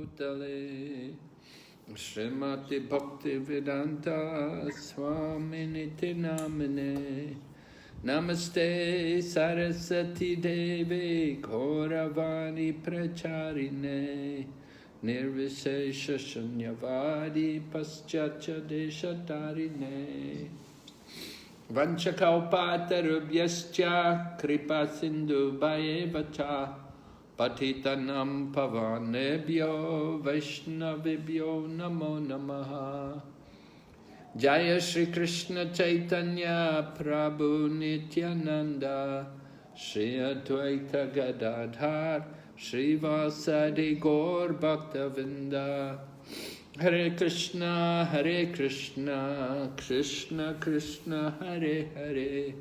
Bhutale Srimati Bhaktivedanta Swaminiti Namine Namaste Saraswati Devi Gauravani Pracharine Nirvishesha Shunyavadi Paschatya Deshatarine Vanchakalpatarubhyascha Kripa Sindhu Bhayevacha Patitanam Pavanebhyo Vaishnavibhyo Namo Namaha Jaya Shri Krishna Chaitanya Prabhu Nityananda Shri Advaita Gadadhar Shri Vasadi Gaur Bhaktavinda Hare Krishna Krishna Krishna Hare Hare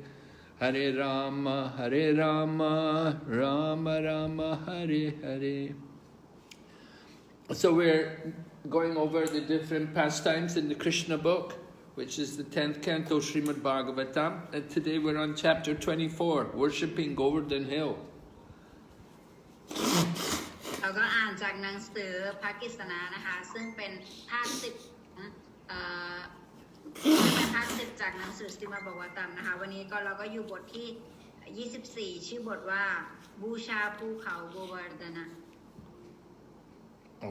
Hare Rama Rama Rama Hare Hare. So we're going over the different pastimes in the Krishna book, which is the 10th canto Srimad Bhagavatam, and today we're on chapter 24, worshipping Govardhana Hill. เราก็อ่านจากหนังสือพระกฤษณานะคะซึ่งเป็นภาค10เป็นภาค10จากหนังสือสริมบวตามนะคะวันนี้ก็เราก็อยู่บทที่24ชื่อบทว่าบูชาภูเขาโกวารดนะ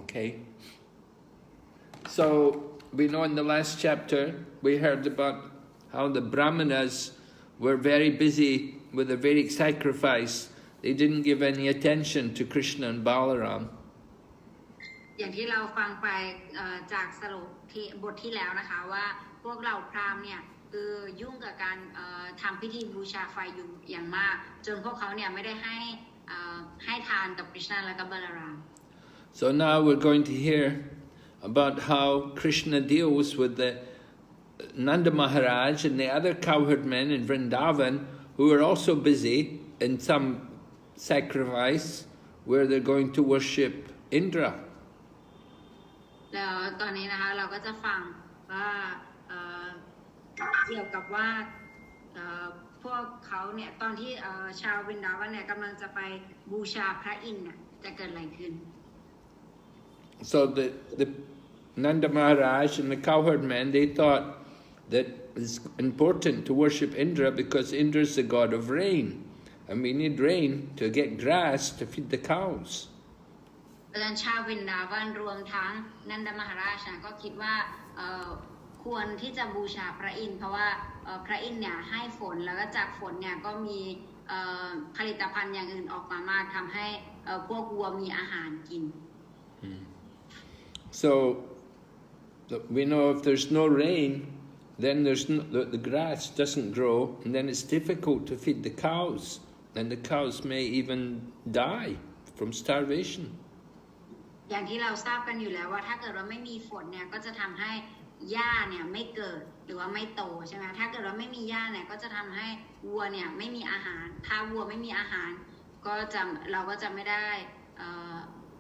Okay. So we know in the last chapter we heard about how the Brahmanas were very busy with a Vedic sacrifice. They didn't give any attention to Krishna and Balaram. อย่างที่เราฟังไปจากสรุปที่บทที่แล้วนะคะว่าพวกเราพราหมณ์เนี่ยคือยุ่งกับการทำพิธีบูชาไฟอยู่อย่างมากจนพวกเขาเนี่ยไม่ได้ให้ทานกับ Krishna และก็ Balaram. So now we're going to hear about how Krishna deals with the Nanda Maharaj and the other cowherd men in Vrindavan who are also busy in some sacrifice where they're going to worship Indra. แล้วตอนนี้นะคะเราก็จะฟังว่าเกี่ยวกับว่าพวกเขาเนี่ยตอนที่ชาววินดาวันเนี่ยกำลังจะไปบูชาพระอินทร์จะเกิดอะไรขึ้น So the Nanda Maharaj and the cowherd men, they thought that it's important to worship Indra because Indra is the god of rain. And we need rain to get grass to feed the cows. ดังนั้นชาววินดาวันรวมทั้งนันดมหาราชก็คิดว่าควรที่จะบูชาพระอินทร์เพราะว่าพระอินทร์เนี่ยให้ฝนแล้วก็จากฝนเนี่ยก็มีผลิตภัณฑ์อย่างอื่นออกมามากทำให้พวกวัวมีอาหารกิน So we know if there's no rain, then the grass doesn't grow, and then it's difficult to feed the cows. And the cows may even die from starvation. อย่างที่เราทราบกันอยู่แล้วว่าถ้าเกิดว่าไม่มีฝนเนี่ยก็จะทำให้หญ้าเนี่ยไม่เกิดหรือว่าไม่โตใช่ไหมถ้าเกิดว่าไม่มีหญ้าเนี่ยก็จะทำให้วัวเนี่ยไม่มีอาหารถ้าวัวไม่มีอาหารเราก็จะไม่ได้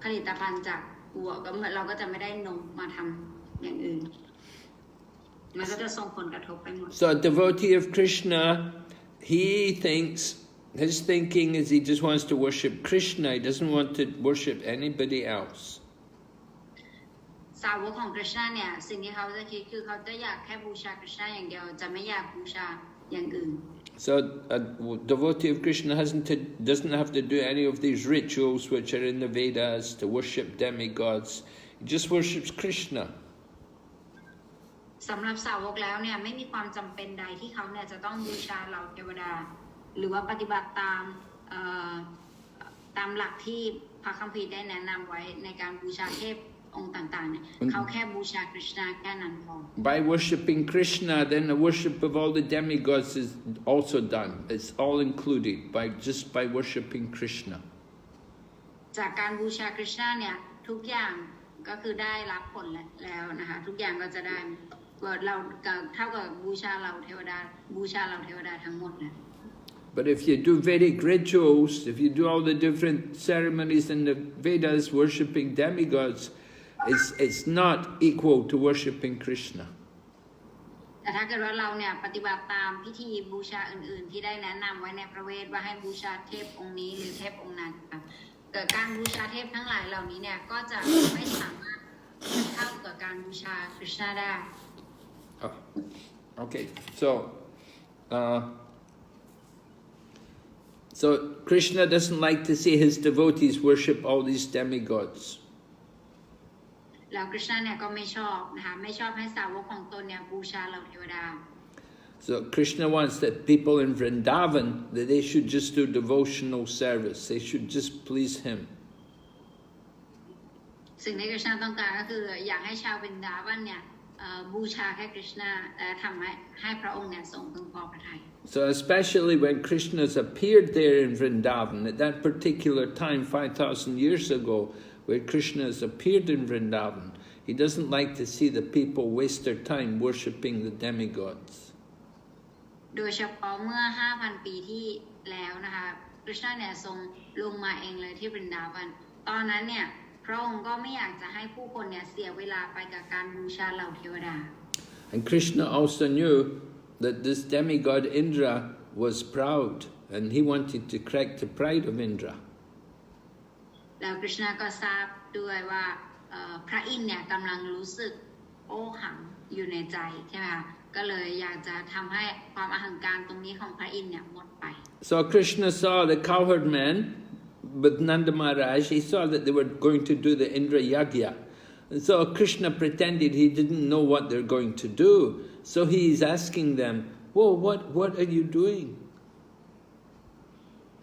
ผลิตภัณฑ์จากวัวก็เราก็จะไม่ได้นมมาทำอย่างอื่นมันก็จะส่งผลกระทบไปหมด So a devotee of Krishna, his thinking is he just wants to worship Krishna. He doesn't want to worship anybody else. สาวกของ Krishna เนี่ยสิ่งที่เขาจะคิดคือเขาจะอยากแค่บูชา Krishna อย่างเดียวจะไม่อยากบูชาอย่างอื่น So a devotee of Krishna doesn't have to do any of these rituals which are in the Vedas to worship demigods. He just worships Krishna. สำหรับสาวกแล้วเนี่ยไม่มีความจำเป็นใดที่เขาเนี่ยจะต้องบูชาเหล่าเทวดาหรือว่าปฏิบัติตามหลักที่พระคัมภีร์ได้แนะนำไว้ในการบูชาเทพองค์ต่างๆเนี่ยเขาแค่บูชา Krishna แค่นั้นพอ By worshipping Krishna, then the worship of all the demigods is also done. It's all included just by worshipping Krishna. จากการบูชา Krishna เนี่ยทุกอย่างก็คือได้รับผลแล้วนะคะทุกอย่างก็จะได้เราเท่ากับบูชาเหล่าเทวดาทั้งหมดนะ But if you do Vedic rituals, if you do all the different ceremonies in the Vedas worshipping demigods, it's not equal to worshipping Krishna. แต่ถ้าเกิดว่าเราเนี่ยปฏิบัติตามพิธีบูชาอื่นๆที่ได้แนะนำไว้ในพระเวทว่าให้บูชาเทพองค์นี้หรือเทพองค์นั้นการบูชาเทพทั้งหลายเหล่านี้เนี่ยก็จะไม่สา การบูชาคริชนาได้ Okay, so Krishna doesn't like to see his devotees worship all these demigods. แล้วคริชนาเนี่ยก็ไม่ชอบนะคะไม่ชอบให้สาวกของตนเนี่ยบูชาเหล่าเทวดา So Krishna wants that people in Vrindavan, that they should just do devotional service. They should just please him. สิ่งที่คริชนาต้องการก็คืออยากให้ชาววรินดาวันเนี่ยบูชาแค่คริชนาและทำให้พระองค์เนี่ยทรงพึงพอพระทัย So especially when Krishna's appeared there in Vrindavan, at that particular time 5,000 years ago, where Krishna has appeared in Vrindavan, he doesn't like to see the people waste their time worshipping the demigods. โดยเฉพาะเมื่อ 5,000 ปีที่แล้วนะคะคริชนาเนี่ยทรงลงมาเองเลยที่วรินดาวันตอนนั้นเนี่ยพระองค์ก็ไม่อยากจะให้ผู้คนเนี่ยเสียเวลาไปกับการบูชาเหล่าเทวดา And Krishna also knew that this demigod Indra was proud, and he wanted to crack the pride of Indra. แล้วคริชนาก็ทราบด้วยว่าพระอินทร์เนี่ยกำลังรู้สึกโอ้หังอยู่ในใจใช่ไหมคะก็เลยอยากจะทำให้ความอหังการตรงนี้ของพระอินทร์เนี่ยหมดไป So Krishna saw the cowherd men with Nanda Maharaj. He saw that they were going to do the Indra Yagya. And so Krishna pretended he didn't know what they're going to do. So he is asking them, "Whoa, what are you doing?"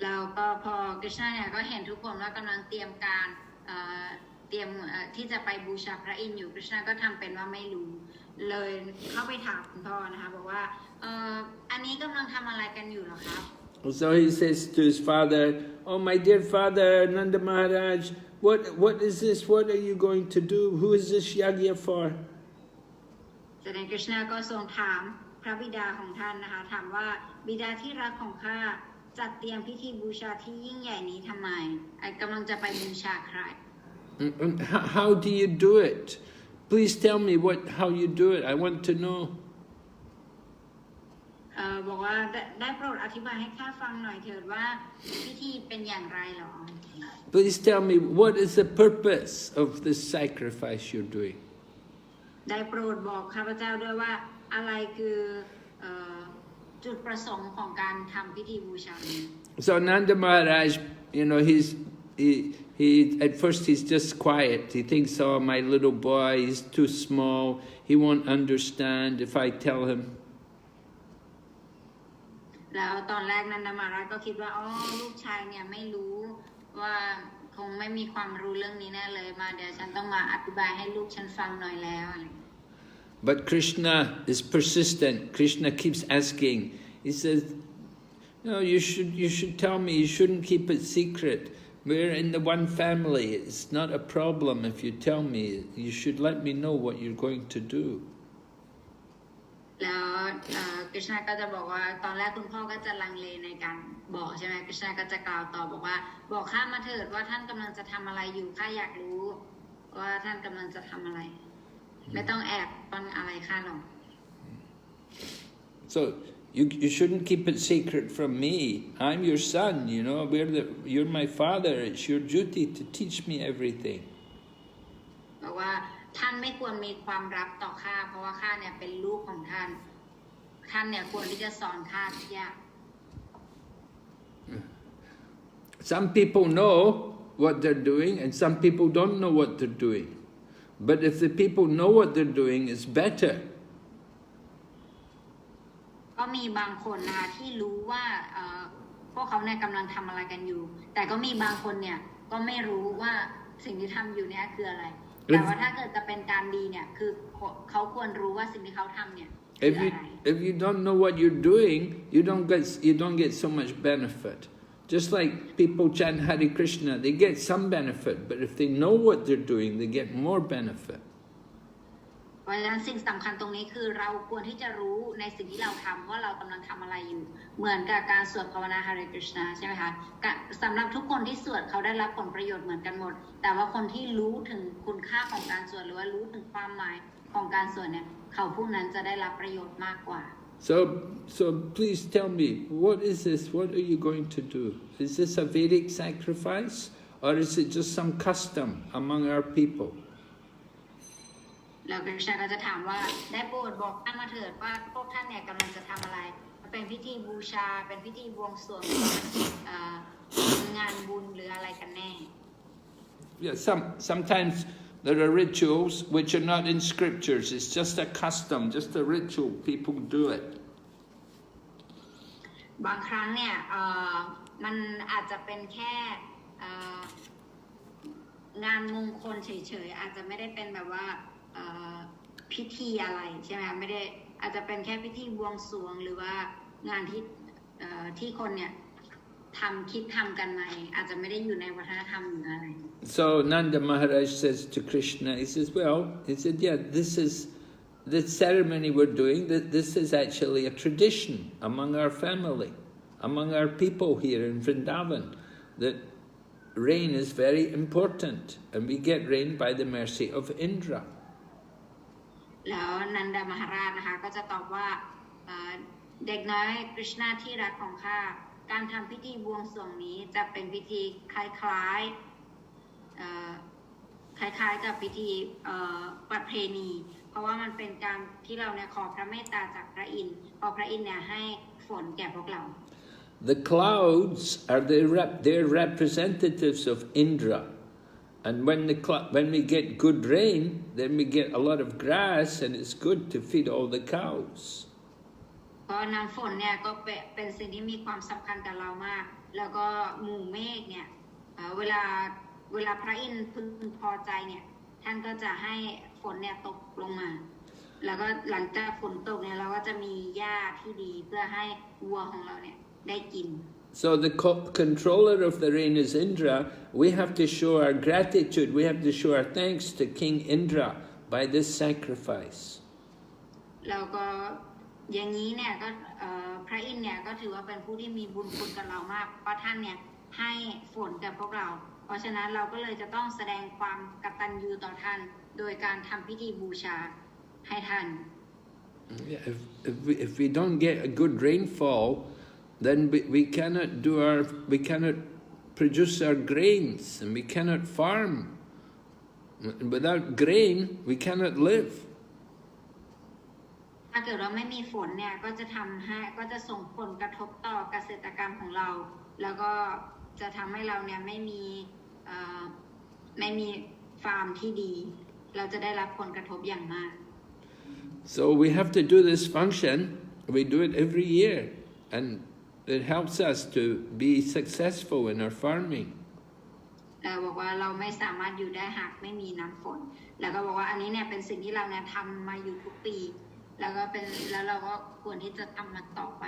แล้วก็พอคริชนาเนี่ยก็เห็นทุกคนว่ากำลังเตรียมการเตรียมที่จะไปบูชาพระอินทร์อยู่คริชนาก็ทำเป็นว่าไม่รู้เลยเข้าไปถามคุณพ่อนะคะบอกว่าอันนี้กำลังทำอะไรกันอยู่เหรอครับ So he says to his father, "Oh, my dear father, Nanda Maharaj, what is this? What are you going to do? Who is this yagya for?" แสดงคริชนาก็ทรงถามพระบิดาของท่านนะคะถามว่าบิดาที่รักของข้าจัดเตรียมพิธีบูชาที่ยิ่งใหญ่นี้ทำไมกำลังจะไปบูชาใคร How do you do it? Please tell me how you do it. I want to know. บอกว่าได้โปรดอธิบายให้ข้าฟังหน่อยเถิดว่าพิธีเป็นอย่างไรหรอ Please tell me what is the purpose of this sacrifice you're doing. ได้โปรดบอกข้าพเจ้าด้วยว่าอะไรคือจุดประสงค์ของการทำพิธีบูชา So Nanda Maharaj, he at first he's just quiet. He thinks, "Oh, my little boy, he's too small. He won't understand if I tell him." แล้วตอนแรกนันดามาราชก็คิดว่าอ๋อลูกชายเนี่ยไม่รู้ว่าคงไม่มีความรู้เรื่องนี้แน่เลยมาเดี๋ยวฉันต้องมาอธิบายให้ลูกฉันฟังหน่อยแล้ว But Krishna is persistent. Krishna keeps asking. He says, "No, you should tell me. You shouldn't keep it secret. We're in the one family. It's not a problem if you tell me. You should let me know what you're going to do." แล้วคริชนาก็จะบอกว่าตอนแรกคุณพ่อก็จะลังเลในการบอกใช่ไหมคริชนาก็จะกล่าวต่อบอกว่าบอกข้ามาเถิดว่าท่านกำลังจะทำอะไรอยู่ข้าอยากรู้ว่าท่านกำลังจะทำอะไรไม่ต้องแอบป้อนอะไรข้าหรอก So you shouldn't keep it secret from me. I'm your son, you're my father. It's your duty to teach me everything. บอกว่าท่านไม่ควรมีความลับต่อข้าเพราะว่าข้าเนี่ยเป็นลูกของท่านท่านเนี่ยควรที่จะสอนข้าทุกอย่าง Some people know what they're doing and some people don't know what they're doing. But if the people know what they're doing, it's better. ก็มีบางคนนะคะที่รู้ว่าพวกเขาเนี่ยกำลังทำอะไรกันอยู่แต่ก็มีบางคนเนี่ยก็ไม่รู้ว่าสิ่งที่ทำอยู่เนี่ยคืออะไรแต่ว่าถ้าเกิดจะเป็นการดีเนี่ยคือเขาควรรู้ว่าสิ่งที่เขาทำเนี่ยคืออะไร If you don't know what you're doing, you don't get so much benefit. Just like people chant Hare Krishna, they get some benefit, but if they know what they're doing, they get more benefit. เพราะฉะนั้นสิ่งสำคัญตรงนี้คือเราควรที่จะรู้ในสิ่งที่เราทำว่าเรากำลังทำอะไรอยู่เหมือนกับการสวดภาวนา Hare Krishna ใช่ไหมคะสำหรับทุกคนที่สวดเขาได้รับผลประโยชน์เหมือนกันหมดแต่ว่าคนที่รู้ถึงคุณค่าของการสวดหรือว่ารู้ถึงความหมายของการสวดเนี่ยเขาผู้นั้นจะได้รับประโยชน์มากกว่า So please tell me, what is this? What are you going to do? Is this a Vedic sacrifice or is it just some custom among our people? แล้วคริชนาก็จะถามว่าได้โปรดบอกท่านมาเถิดว่าพวกท่านเนี่ยกำลังจะทำอะไรเป็นพิธีบูชาเป็นพิธีบวงสรวงงานบุญหรืออะไรกันแน่ Yeah, sometimes there are rituals which are not in scriptures. It's just a custom, just a ritual. People do it. บางครั้งเนี่ยมันอาจจะเป็นแค่งานมงคลเฉยๆอาจจะไม่ได้เป็นแบบว่าพิธีอะไรใช่ไหมไม่ได้อาจจะเป็นแค่พิธีบวงสรวงหรือว่างานที่คนเนี่ยคิดทำกันมาอาจจะไม่ได้อยู่ในวัฒนธรรมหรืออะไร So Nanda Maharaj says to Krishna, he says, well, he said, yeah, this is the ceremony we're doing, that this is actually a tradition among our family, among our people here in Vrindavan, that rain is very important, and we get rain by the mercy of Indra. แล้วนันดามหาราชนะคะก็จะตอบว่าเด็กน้อยกฤษณาที่รักของข้าการทำพิธีบวงสรวงนี้จะเป็นพิธีคล้ายๆกับพิธีประเพณีเพราะว่ามันเป็นการที่เราเนี่ยขอพระเมตตาจากพระอินทร์พอพระอินทร์เนี่ยให้ฝนแก่พวกเรา The clouds are they're representatives of Indra, and when we get good rain, then we get a lot of grass, and it's good to feed all the cows. เพราะน้ำฝนเนี่ยก็เป็นสิ่งที่มีความสำคัญกับเรามากแล้วก็หมู่เมฆเนี่ยเวลาพระอินทร์พึงพอใจเนี่ยท่านก็จะให้ฝนเนี่ยตกลงมาแล้วก็หลังจากฝนตกเนี่ยเราก็จะมีหญ้าที่ดีเพื่อให้วัวของเราเนี่ยได้กิน So the controller of the rain is Indra. We have to show our gratitude, we have to show our thanks to King Indra by this sacrifice. แล้วก็อย่างนี้เนี่ยก็พระอินทร์เนี่ยก็ถือว่าเป็นผู้ที่มีบุญคุณกับเรามากเพราะท่านเนี่ยให้ฝนกับพวกเราเพราะฉะนั้นเราก็เลยจะต้องแสดงความกตัญญูต่อท่านโดยการทำพิธีบูชาให้ท่าน If we don't get a good rainfall, then we cannot produce our grains, and we cannot farm. Without grain, we cannot live. ถ้าเกิดเราไม่มีฝนเนี่ยก็จะส่งผลกระทบต่อเกษตรกรรมของเราแล้วก็จะทำให้เราเนี่ยไม่มีฟาร์มที่ดีเราจะได้รับผลกระทบอย่างมาก So we have to do this function. We do it every year, and it helps us to be successful in our farming. บอกว่าเราไม่สามารถอยู่ได้หากไม่มีน้ำฝนแล้วก็บอกว่าอันนี้เนี่ยเป็นสิ่งที่เราเนี่ยทำมาอยู่ทุกปีแล้วเราก็ควรที่จะทำมันต่อไป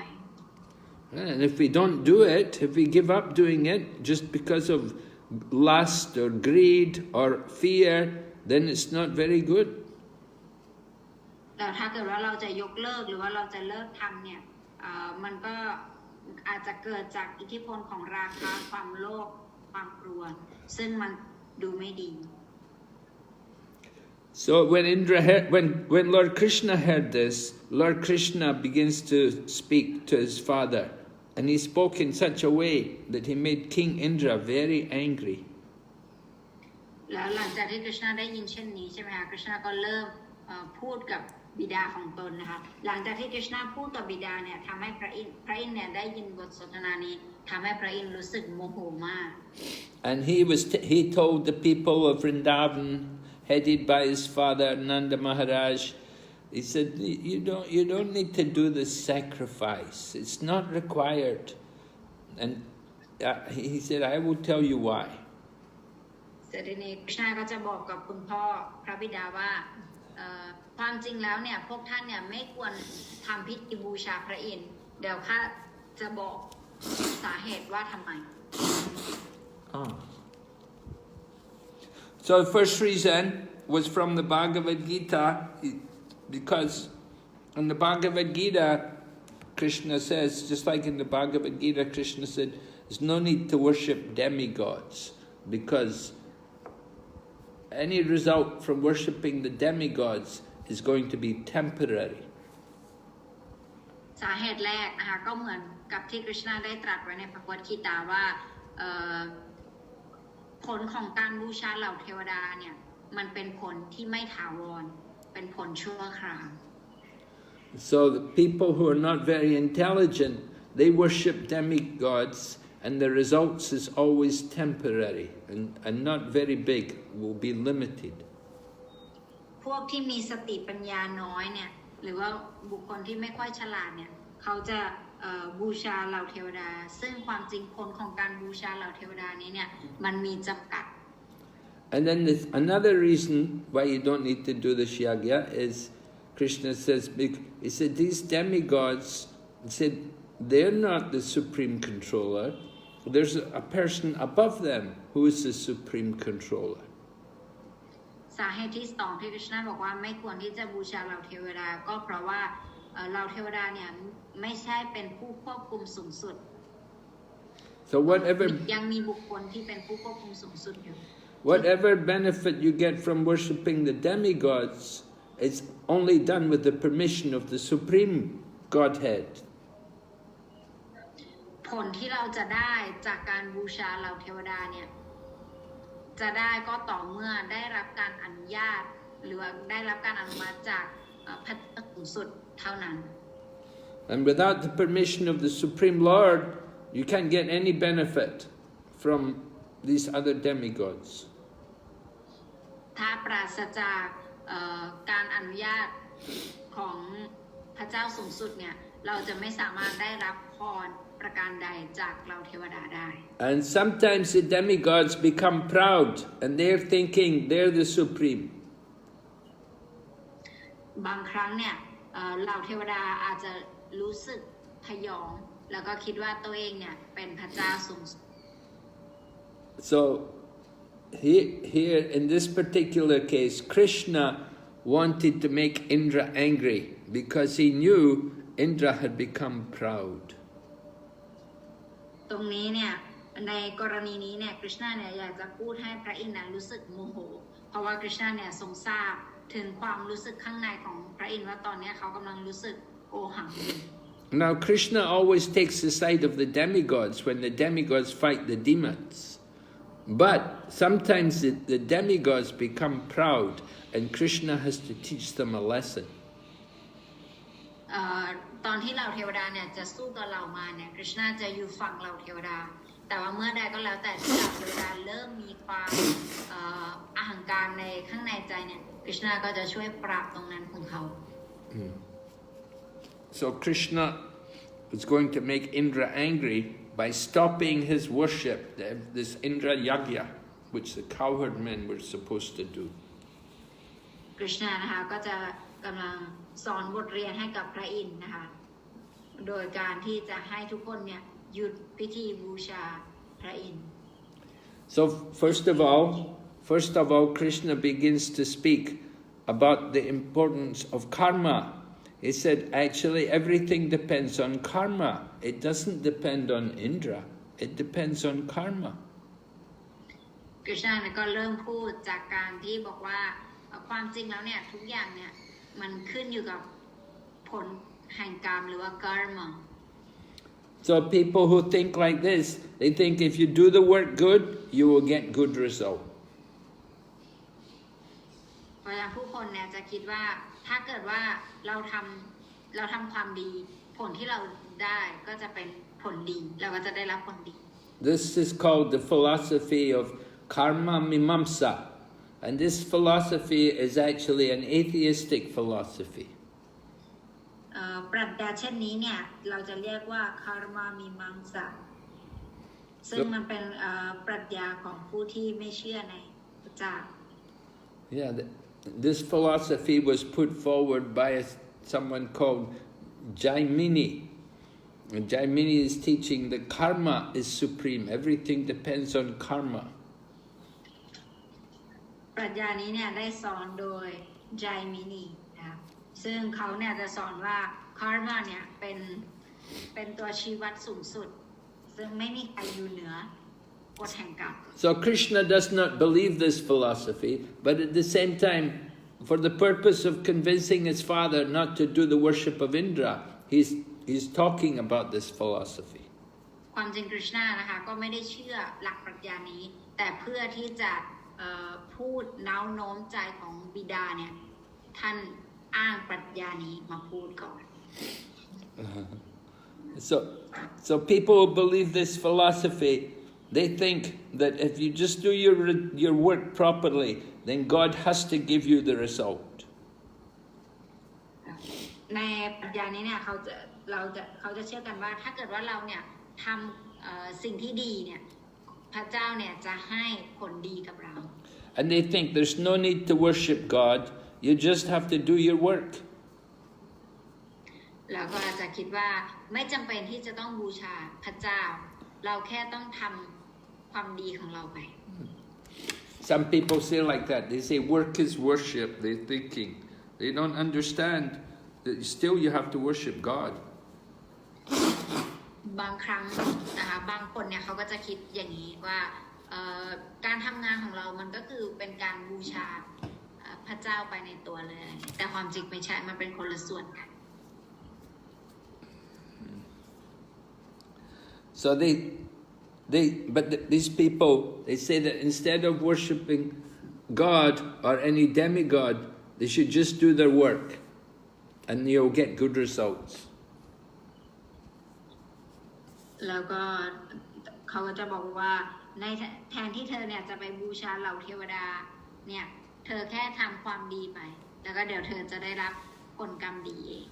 And if we don't do it, if we give up doing it just because of lust or greed or fear, then it's not very good. แต่ถ้าเกิดว่าเราจะยกเลิกหรือว่าเราจะเลิกทำเนี่ยมันก็อาจจะเกิดจากอิทธิพลของราคะความโลภความกลัวซึ่งมันดูไม่ดี So when Lord Krishna heard this, Lord Krishna begins to speak to his father, and he spoke in such a way that he made King Indra very angry. แล้วหลังจากที่กฤษณาได้ยินเช่นนี้ใช่ไหมคะกฤษณาก็เริ่มพูดกับบิดาของตนนะคะหลังจากที่กฤษณาพูดกับบิดาเนี่ยทำให้พระอินทร์เนี่ยได้ยินบทสนทนานี้ทำให้พระอินทร์รู้สึกโมโหมาก And he told the people of Vrindavan, headed by his father Nanda Maharaj, he said, you don't need to do this sacrifice. It's not required. And he said, I will tell you why. เสร็จนี้กฤษณาก็จะบอกกับคุณพ่อพระบิดาว่าความจริงแล้วเนี่ยพวกท่านเนี่ยไม่ควรทำพิธีบูชาพระอินทร์เดี๋ยวข้าจะบอกสาเหตุว่าทำไม So the first reason was from the Bhagavad Gita, because in the Bhagavad Gita, Krishna says, just like in the Bhagavad Gita, Krishna said, there's no need to worship demigods, because any result from worshipping the demigods is going to be temporary. สาเหตุแรกนะคะก็เหมือนกับที่กฤษณาได้ตรัสไว้ในพระวจกีตาว่าผลของการบูชาเหล่าเทวดาเนี่ยมันเป็นผลที่ไม่ถาวร เป็นผลชั่วคราว So the people who are not very intelligent, they worship demigods, and the results is always temporary and not very big, will be limited. พวกที่มีสติปัญญาน้อยเนี่ยหรือว่าบุคคลที่ไม่ค่อยฉลาดเนี่ยเขาจะบูชาเหล่าเทวดาซึ่งความจริงผลของการบูชาเหล่าเทวดานี้เนี่ยมันมีจำกัด And then there's another reason why you don't need to do the yagya is Krishna says, he said these demigods, he said they're not the supreme controller. There's a person above them who is the supreme controller. สาเหตุที่สองที่คริชนาบอกว่าไม่ควรที่จะบูชาเหล่าเทวดาก็เพราะว่าเหล่าเทวดาเนี่ยไม่ใช่เป็นผู้ควบคุมสูงสุด So whatever ยังมีบุคคลที่เป็นผู้ควบคุมสูงสุดอยู่ whatever benefit you get from worshipping the demigods is only done with the permission of the supreme Godhead. ผลที่เราจะได้จากการบูชาเหล่าเทวดาเนี่ยจะได้ก็ต่อเมื่อได้รับการอนุญาตหรือได้รับการอนุมัติจากพระเจ้าสูงสุดเท่านั้น And without the permission of the Supreme Lord, you can't get any benefit from these other demigods. ถ้าปราศจากการอนุญาตของพระเจ้าสูงสุดเนี่ยเราจะไม่สามารถได้รับพรประการใดจากเหล่าเทวดาได้ And sometimes the demigods become proud and they're thinking they're the supreme. บางครั้งเนี่ยเหล่าเทวดาอาจจะรู้สึกพยองแล้วก็คิดว่าตัวเองเนี่ยเป็นพระเจ้าสูงสุด So here in this particular case, Krishna wanted to make Indra angry because he knew Indra had become proud. ตรงนี้เนี่ยในกรณีนี้เนี่ยคริชนาเนี่ยอยากจะพูดให้พระอินทร์นั้นรู้สึกโมโหเพราะว่าคริชนาเนี่ยทรงทราบถึงความรู้สึกข้างในของพระอินทร์ว่าตอนนี้เขากำลังรู้สึกโอหัง Now Krishna always takes the side of the demigods when the demigods fight the demons. But sometimes the demigods become proud and Krishna has to teach them a lesson. ตอนที่เหล่าเทวดาเนี่ยจะสู้กับเหล่ามารเนี่ยคริชนาจะอยู่ฝั่งเหล่าเทวดาแต่ว่าเมื่อใดก็แล้วแต่ที่เหล่าเทวดาเริ่มมีความอหังการในข้างในใจเนี่ยคริชนาก็จะช่วยปราบตรงนั้นของเขา So Krishna is going to make Indra angry by stopping his worship, this Indra Yagya, which the cowherd men were supposed to do. คริชนานะคะก็จะกำลังสอนบทเรียนให้กับพระอินทร์นะคะโดยการที่จะให้ทุกคนเนี่ยหยุดพิธีบูชาพระอินทร์ So first of all, Krishna begins to speak about the importance of karma. He said, actually, everything depends on karma. It doesn't depend on Indra. It depends on karma. คริชนาก็เริ่มพูดจากการที่บอกว่าความจริงแล้วเนี่ยทุกอย่างเนี่ยมันขึ้นอยู่กับผลแห่งกรรมหรือว่า karma. So people who think like this, they think if you do the work good, you will get good result. เพราะฉะนั้นผู้คนเนี่ยจะคิดว่าถ้าเกิดว่าเราทำความดีผลที่เราได้ก็จะเป็นผลดีเราก็จะได้รับผลดี This is called the philosophy of karma mimamsa. And this philosophy is actually an atheistic philosophy. ปรัชญาเช่นนี้เนี่ยเราจะเรียกว่า karma mimamsa ซึ่งมันเป็นปรัชญาของผู้ที่ไม่เชื่อในพระเจ้า Yeah, this philosophy was put forward by someone called Jaimini. And Jaimini is teaching that karma is supreme. Everything depends on karma. ปรัชญานี้เนี่ยได้สอนโดยไจมินีนะครับซึ่งเขาเนี่ยจะสอนว่า karma เนี่ยเป็นตัวชี้วัดสูงสุดซึ่งไม่มีใครอยู่เหนือกฎแห่งกรรม So Krishna does not believe this philosophy, but at the same time, for the purpose of convincing his father not to do the worship of Indra, he's talking about this philosophy. ความจริงคริชนานะคะก็ไม่ได้เชื่อหลักปรัชญานี้แต่เพื่อที่จะพูดน้าวโน้มใจของบิดาเนี่ย ท่านอ้างปรัชญานี้มาพูดก่อน So people who believe this philosophy, they think that if you just do your work properly, then God has to give you the result. ในปรัชญานี้เนี่ยเขาจะเชื่อกันว่าถ้าเกิดว่าเราเนี่ยทำสิ่งที่ดีเนี่ยพระเจ้าเนี่ยจะให้ผลดีกับเรา And they think there's no need to worship God, you just have to do your work. แล้วก็จะคิดว่าไม่จำเป็นที่จะต้องบูชาพระเจ้าเราแค่ต้องทำความดีของเราไป Some people say like that. They say work is worship. They're thinking. They don't understand that still you have to worship God. บางครั้งนะคะบางคนเนี่ยเขาก็จะคิดอย่างนี้ว่าการทำงานของเรามันก็คือเป็นการบูชาพระเจ้าไปในตัวเลยแต่ความจริงไม่ใช่มันเป็นคนละส่วนกัน So these people, they say that instead of worshipping God or any demigod, they should just do their work and you'll get good results. แล้วก็เขาก็จะบอกว่าในแทนที่เธอเนี่ยจะไปบูชาเหล่าเทวดาเนี่ยเธอแค่ทำความดีไปแล้วก็เดี๋ยวเธอจะได้รับผลกรรมดีเอง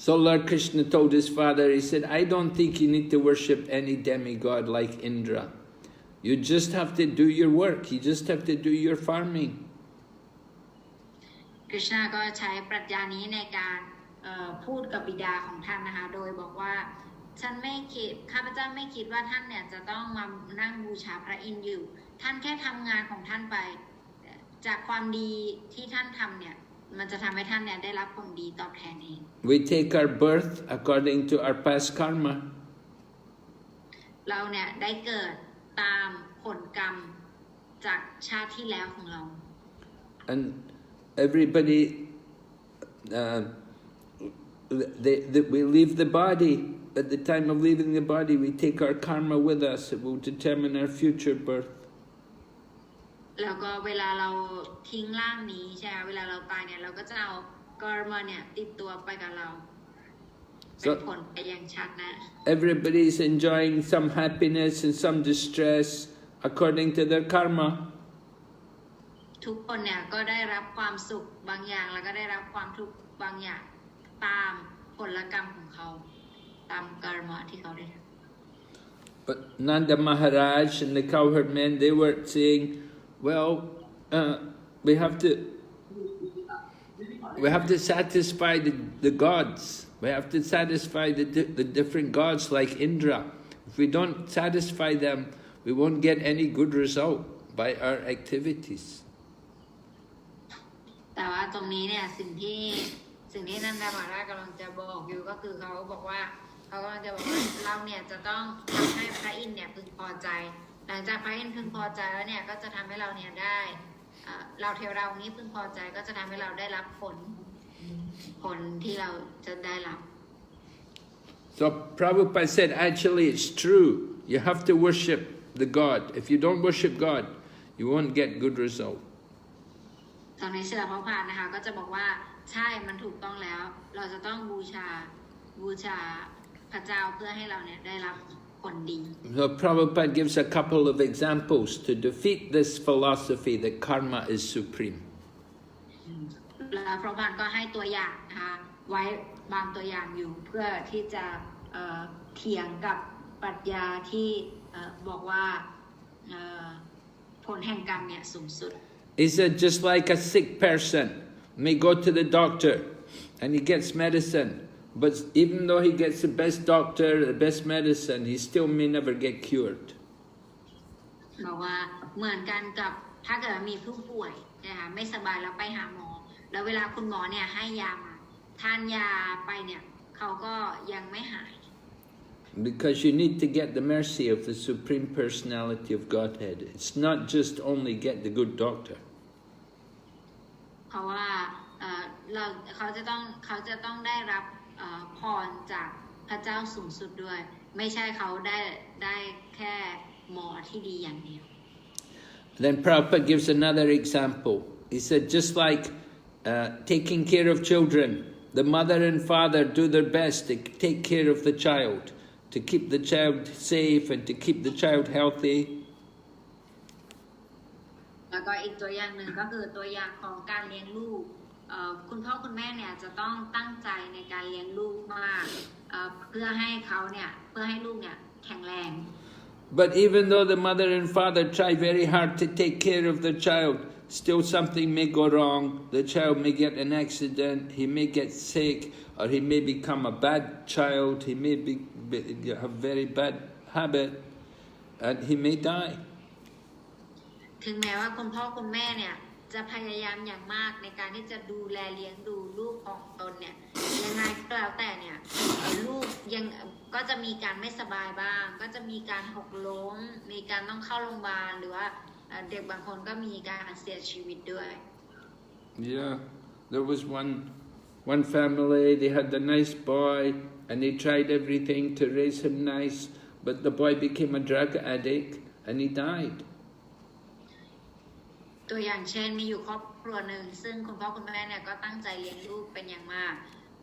So Lord Krishna told his father, he said, I don't think you need to worship any demigod like Indra. You just have to do your work. You just have to do your farming. คริชนาก็ใช้ปรัชญานี้ในการพูดกับบิดาของท่านนะคะโดยบอกว่าข้าพเจ้าไม่คิดว่าท่านเนี่ยจะต้องมานั่งบูชาพระอินทร์อยู่ท่านแค่ทำงานของท่านไปจากความดีที่ท่านทำเนี่ยมันจะทำให้ท่านเนี่ยได้รับผลดีตอบแทนเอง We take our birth according to our past karma. เราเนี่ยได้เกิดตามผลกรรมจากชาติที่แล้วของเรา And everybody, we leave the body. At the time of leaving the body, we take our karma with us. It will determine our future birth. แล้วก็เวลาเราทิ้งร่างนี้ใช่ไหมเวลาเราตายเนี่ยเราก็จะเอากอร์มาเนี่ยติดตัวไปกับเราเป็นผลไปยังชาติหน้า Everybody is enjoying some happiness and some distress according to their karma. ทุกคนเนี่ยก็ได้รับความสุขบางอย่างแล้วก็ได้รับความทุกข์บางอย่างตามผลกรรมของเขาตามกอร์มาที่เขาได้ทำ But Nanda Maharaj and the cowherd men, they were saying, well, we have to satisfy the gods. We have to satisfy the different gods like Indra. If we don't satisfy them, we won't get any good result by our activities. แต่ว่าตรงนี้เนี่ยสิ่งที่นันทมหาราชกำลังจะบอกอยู่ก็คือเขาบอกว่าเขากำลังจะบอกว่าเราเนี่ยจะต้องทำให้พระอินทร์เนี่ยพึงพอใจหลังจากพระอินทร์พึงพอใจแล้วเนี่ยก็จะทำให้เราเนี่ยได้เราเทวดานี้พึงพอใจก็จะทำให้เราได้รับผลที่เราจะได้รับ So Prabhupada said, actually it's true. You have to worship the God. If you don't worship God, you won't get good result. ตอนนี้ศิลปภาพนะคะก็จะบอกว่าใช่มันถูกต้องแล้วเราจะต้องบูชาพระเจ้าเพื่อให้เราเนี่ยได้รับผลดี So Prabhupada gives a couple of examples to defeat this philosophy that karma is supreme. แล้วพระพุทธก็ให้ตัวอย่างนะคะไว้บางตัวอย่างอยู่เพื่อที่จะเถียงกับปรัชญาที่บอกว่าผลแห่งกรรมเนี่ยสูงสุด He said just like a sick person may go to the doctor and he gets medicine, but even though he gets the best doctor, the best medicine, he still may never get cured. บอกว่าเหมือนกันกับถ้าเกิดมีผู้ป่วยนะคะไม่สบายแล้วไปหาหมอแล้วเวลาคุณหมอเนี่ยให้ยามาทานยาไปเนี่ยเขาก็ยังไม่หาย Because you need to get the mercy of the Supreme Personality of Godhead. It's not just only get the good doctor. เพราะว่าเขาจะต้องได้รับพรจากพระเจ้าสูงสุดด้วยไม่ใช่เขาได้แค่หมอที่ดีอย่างเดียว Then Prabhupada gives another example. He said just like taking care of children. The mother and father do their best to take care of the child, to keep the child safe and to keep the child healthy. แล้วก็อีกตัวอย่างหนึ่งก็คือตัวอย่างของการเลี้ยงลูกคุณพ่อคุณแม่เนี่ยจะต้องตั้งใจในการเลี้ยงลูกมากเพื่อให้เขาเนี่ยเพื่อให้ลูกเนี่ยแข็งแรง But even though the mother and father try very hard to take care of the child, still something may go wrong. The child may get an accident, he may get sick, or he may become a bad child, he may have very bad habit, and he may die. ถึงแม้ว่าคุณพ่อคุณแม่เนี่ยจะพยายามอย่างมากในการที่จะดูแลเลี้ยงดูลูกของตนเนี่ยยังไงก็แล้วแต่เนี่ยลูกยังก็จะมีการไม่สบายบ้างก็จะมีการหกล้มมีการต้องเข้าโรงพยาบาลหรือว่าเด็กบางคนก็มีการเสียชีวิตด้วย Yeah, there was one family, they had a nice boy and they tried everything to raise him nice, but the boy became a drug addict and he died. ตัวอย่างเช่นมีอยู่ครอบครัวหนึ่งซึ่งคุณพ่อคุณแม่เนี่ยก็ตั้งใจเลี้ยงลูกเป็นอย่างมาก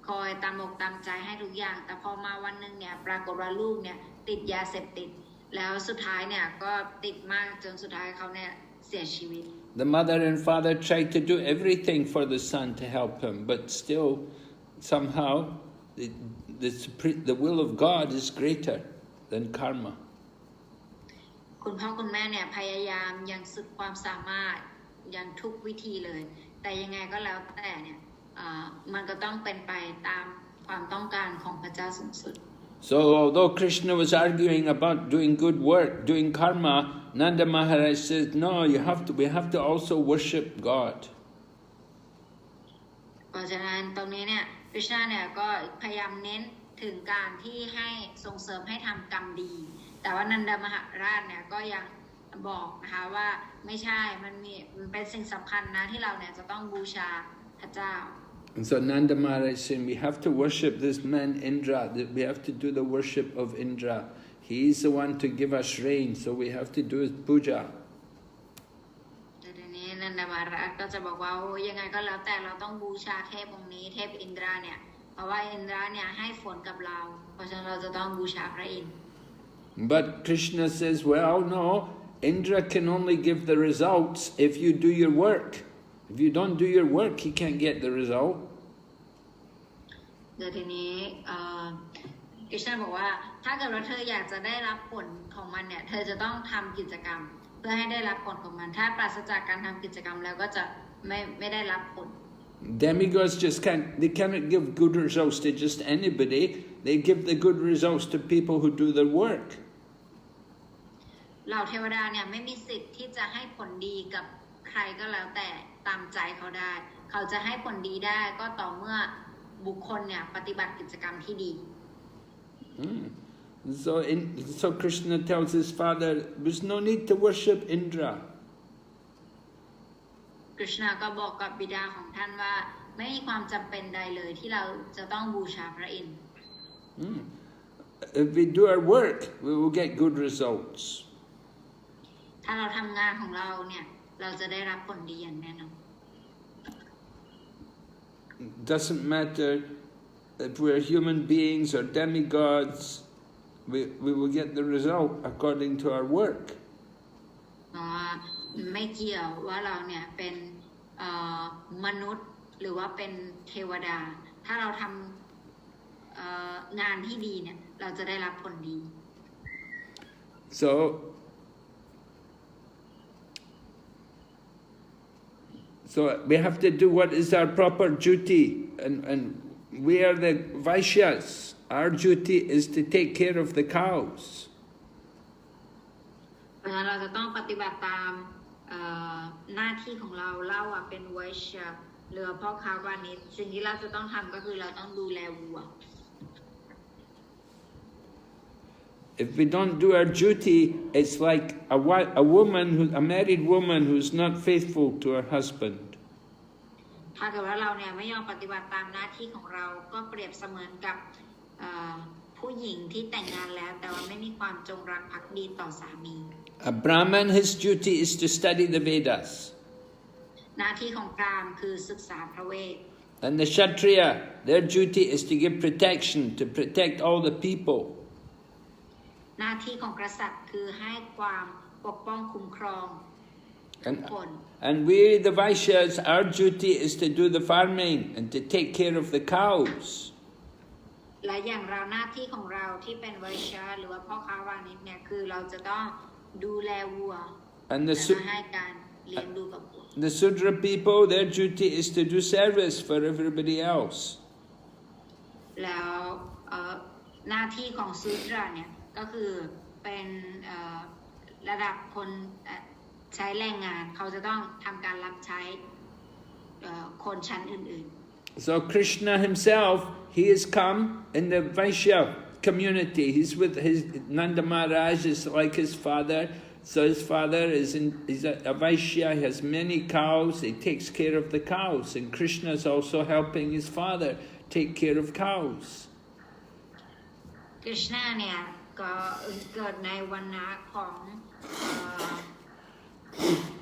คอยตามอกตามใจให้ทุกอย่างแต่พอมาวันหนึ่งเนี่ยปรากฏว่าลูกเนี่ยติดยาเสพติดแล้วสุดท้ายเนี่ยก็ติดมากจนสุดท้ายเขาเนี่ยเสียชีวิต The mother and father tried to do everything for the son to help him, but still somehow the will of God is greater than karma. คุณพ่อคุณแม่เนี่ยพยายามอย่างสุดความสามารถอย่างทุกวิธีเลยแต่ยังไงก็แล้วแต่เนี่ยมันก็ต้องเป็นไปตามความต้องการของพระเจ้าสูงสุด So although Krishna was arguing about doing good work, doing karma, Nanda Maharaj says, no, we have to also worship God. เพราะฉะนั้นตรงนี้เนี่ยคริชนาเนี่ยก็พยายามเน้นถึงการที่ให้ส่งเสริมให้ทำกรรมดีแต่ว่านันดามหาราชเนี่ยก็ยังบอกนะคะว่าไม่ใช่มันเป็นสิ่งสำคัญนะที่เราเนี่ยจะต้องบูชาพระเจ้า And so Nanda Maharaj saying we have to worship this man Indra, that we have to do the worship of Indra. He's the one to give us rain, so we have to do his puja. ทีนี้นันดามาราชก็จะบอกว่าโอ้ยังไงก็แล้วแต่เราต้องบูชาเทพองค์นี้เทพอินทราเนี่ยเพราะว่าอินทราเนี่ยให้ฝนกับเราเพราะฉะนั้นเราจะต้องบูชาพระอินทร์ But Krishna says, well, no, Indra can only give the results if you do your work. If you don't do your work, he can't get the result. เดี๋ยวทีนี้คริชนาบอกว่าถ้าเกิดว่าเธออยากจะได้รับผลของมันเนี่ยเธอจะต้องทำกิจกรรมเพื่อให้ได้รับผลของมันถ้าปราศจากการทำกิจกรรมแล้วก็จะไม่ได้รับผล Demigods they cannot give good results to just anybody. They give the good results to people who do their work. เหล่าเทวดาเนี่ยไม่มีสิทธิ์ที่จะให้ผลดีกับใครก็แล้วแต่ตามใจเขาได้เขาจะให้ผลดีได้ก็ต่อเมื่อบุคคลเนี่ยปฏิบัติกิจกรรมที่ดี So Krishna tells his father, there's no need to worship Indra. กฤษณาก็บอกกับบิดาของท่านว่าไม่มีความจำเป็นใดเลยที่เราจะต้องบูชาพระอินทร์ If we do our work, we will get good results. ถ้าเราทำงานของเราเนี่ยเราจะได้รับผลดีอย่างแน่นอน Doesn't matter if we're human beings or demigods, we will get the result according to our work. ไม่เกี่ยวว่าเราเนี่ยเป็นมนุษย์หรือว่าเป็นเทวดาถ้าเราทำงานที่ดีเนี่ยเราจะได้รับผลดี So we have to do what is our proper duty, and we are the Vaishyas. Our duty is to take care of the cows. เพราะฉะนั้นเราจะต้องปฏิบัติตามหน้าที่ของเราเป็นไวช์หรือพ่อค้าวานิชสิ่งที่เราจะต้องทำก็คือเราต้องดูแลวัว If we don't do our duty, it's like a married woman who's not faithful to her husband. ถ้าเกิดว่าเราเนี่ยไม่ยอมปฏิบัติตามหน้าที่ของเราก็เปรียบเสมือนกับผู้หญิงที่แต่งงานแล้วแต่ว่าไม่มีความจงรักภักดีต่อสามี A Brahman, his duty is to study the Vedas. หน้าที่ของพราหมณ์คือศึกษาพระเวท And the Kshatriya, their duty is to give protection, to protect all the people. หน้าที่ของกษัตริย์คือให้ความปกป้องคุ้มครองทุกคน And we, the Vaishyas, our duty is to do the farming and to take care of the cows. และอย่างเราหน้าที่ของเราที่เป็นไวชาหรือว่าพ่อค้าวานิชเนี่ยคือเราจะต้องดูแลวัว And และให้การเลี้ยงดูกับวัว the Sudra people, their duty is to do service for everybody else. แล้วหน้าที่ของซูตราเนี่ยก็คือเป็นระดับคนใช้แรงงานเขาจะต้องทำการรับใช้คนชั้นอื่นๆ So Krishna himself, he has come in the Vaishya community. He's with his Nanda Maharaj is like his father. So his father is a Vaishya. He has many cows. He takes care of the cows. And Krishna is also helping his father take care of cows. Krishna เนี่ยก็เกิดในวรรณะของ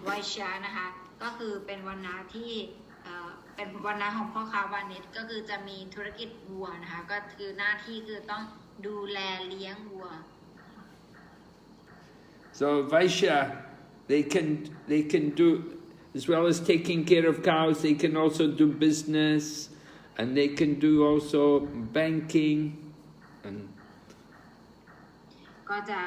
ไวชานะคะก็คือเป็นวรรณะที่เป็นวรรณะของพ่อค้าวานิชก็คือจะมีธุรกิจวัวนะคะก็คือหน้าที่คือต้องดูแลเลี้ยงวัว So Vaishya, they can do, as well as taking care of cows, they can also do business, and they can do also banking. And ก็จะ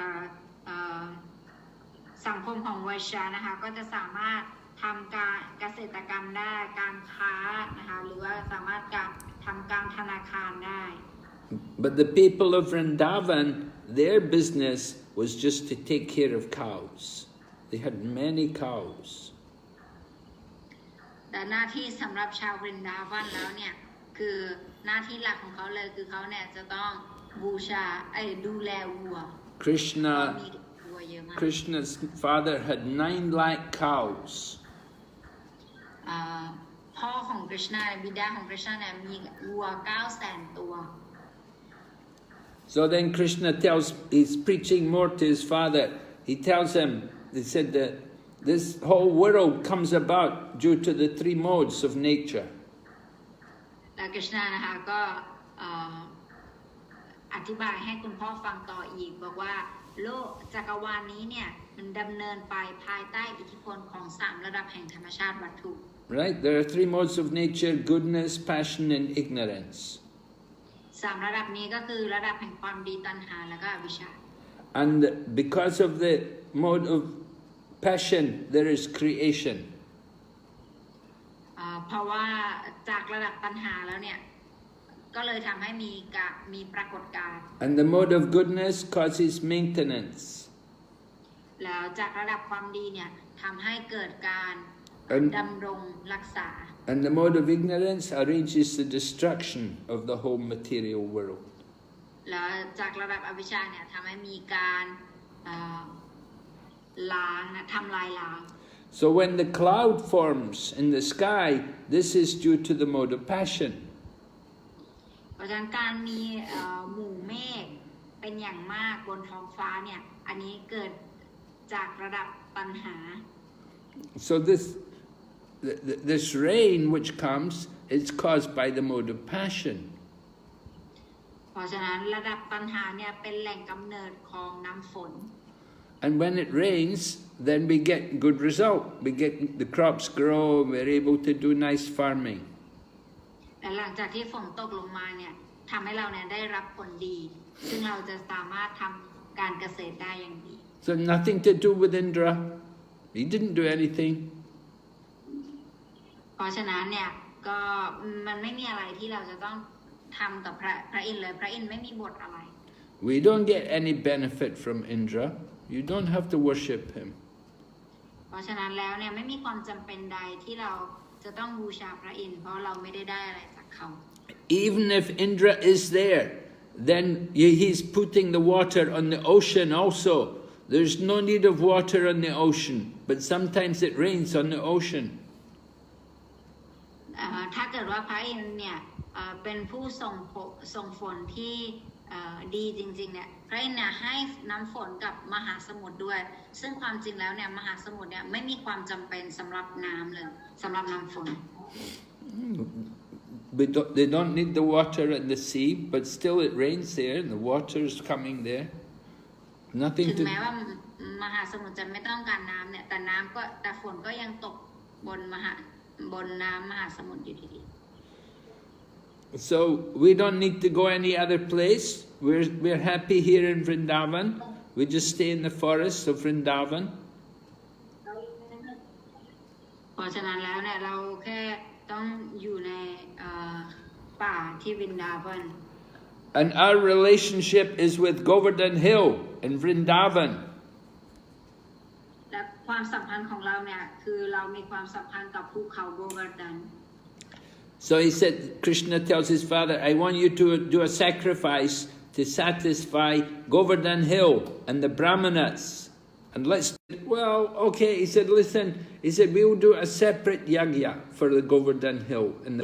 สังคมของไวชานะคะก็จะสามารถทำการเกษตรกรรมได้การค้านะคะหรือว่าสามารถทำการธนาคารได้ But the people of Vrindavan, their business was just to take care of cows. They had many cows. แต่หน้าที่สำหรับชาววรินดาวันแล้วเนี่ยคือหน้าที่หลักของเขาเลยคือเขาเนี่ยจะต้องบูชาดูแลวัว Krishna's father had 9 lakh cows. พ่อของกฤษณาบิดาของกฤษณาเนี่ยมีวัว 900,000 ตัว So then Krishna he's preaching more to his father. He tells him, he said that this whole world comes about due to the 3 modes of nature. แล้วกฤษณานะคะก็อธิบายให้คุณพ่อฟังต่ออีกบอกว่าโลกจักรวาลนี้เนี่ยมันดำเนินไปภายใต้อิทธิพลของ3ระดับแห่งธรรมชาติวัตถุ Right? There are 3 modes of nature: goodness, passion, and ignorance. 3ระดับนี้ก็คือระดับแห่งความดีตัณหาและก็อวิชชา And because of the mode of passion, there is creation. เพราะว่าจากระดับตัณหาแล้วเนี่ยก็เลยทำให้มีปรากฏการณ์ And the mode of goodness causes maintenance. แล้วจากระดับความดีเนี่ยทำให้เกิดการดำรงรักษา And the mode of ignorance arranges the destruction of the whole material world. แล้วจากระดับอวิชชาเนี่ยทำให้มีการล้างทำลายล้าง So when the cloud forms in the sky, this is due to the mode of passion. เพราะฉะนั้นการมีหมู่เมฆเป็นอย่างมากบนท้องฟ้าเนี่ยอันนี้เกิดจากระดับตัณหา So this rain which comes is caused by the mode of passion. เพราะฉะนั้นระดับตัณหาเนี่ยเป็นแหล่งกำเนิดของน้ำฝน And when it rains, then we get good result. We get the crops grow. We're able to do nice farming. และหลังจากที่ฝนตกลงมาเนี่ยทำให้เราเนี่ยได้รับผลดีซึ่งเราจะสามารถทำการเกษตรได้อย่างดี So nothing to do with Indra. He didn't do anything. เพราะฉะนั้นเนี่ยก็มันไม่มีอะไรที่เราจะต้องทำกับพระอินทร์เลยพระอินทร์ไม่มีบทอะไร We don't get any benefit from Indra. You don't have to worship him. เพราะฉะนั้นแล้วเนี่ยไม่มีความจำเป็นใดที่เราจะต้องบูชาพระอินทร์เพราะเราไม่ได้อะไรจากเขา Even if Indra is there, then he's putting the water on the ocean also. There's no need of water on the ocean, but sometimes it rains on the ocean. ถ้าเกิดว่าพระอินทร์เนี่ยเป็นผู้ส่งฝนที่ ดีจริงๆเนี่ยพระอินทร์เนี่ยให้น้ำฝนกับมหาสมุทรด้วยซึ่งความจริงแล้วเนี่ยมหาสมุทรเนี่ยไม่มีความจำเป็นสำหรับน้ำเลยสำหรับน้ำฝน They don't need the water at the sea, but still it rains there and the water is coming there. Nothing ถึง to... แม้ว่ามหาสมุทรจะไม่ต้องการน้ำเนี่ยแต่ฝนก็ยังตกบนน้ำมหาสมุทรอยู่ดี So we don't need to go any other place. We're happy here in Vrindavan. We just stay in the forests of Vrindavan. เพราะฉะนั้นแล้วเนี่ยเราแค่ต้องอยู่ในป่าที่วินดาวัน And our relationship is with Govardhana Hill in Vrindavan. และความสัมพันธ์ของเราเนี่ยคือเรามีความสัมพันธ์กับภูเขาโกวาร์ดัน So he said, Krishna tells his father, I want you to do a sacrifice to satisfy Govardhana Hill and the Brahmanas. And let's, well, okay, he said, listen, he said, we will do a separate yagya for the Govardhana Hill. And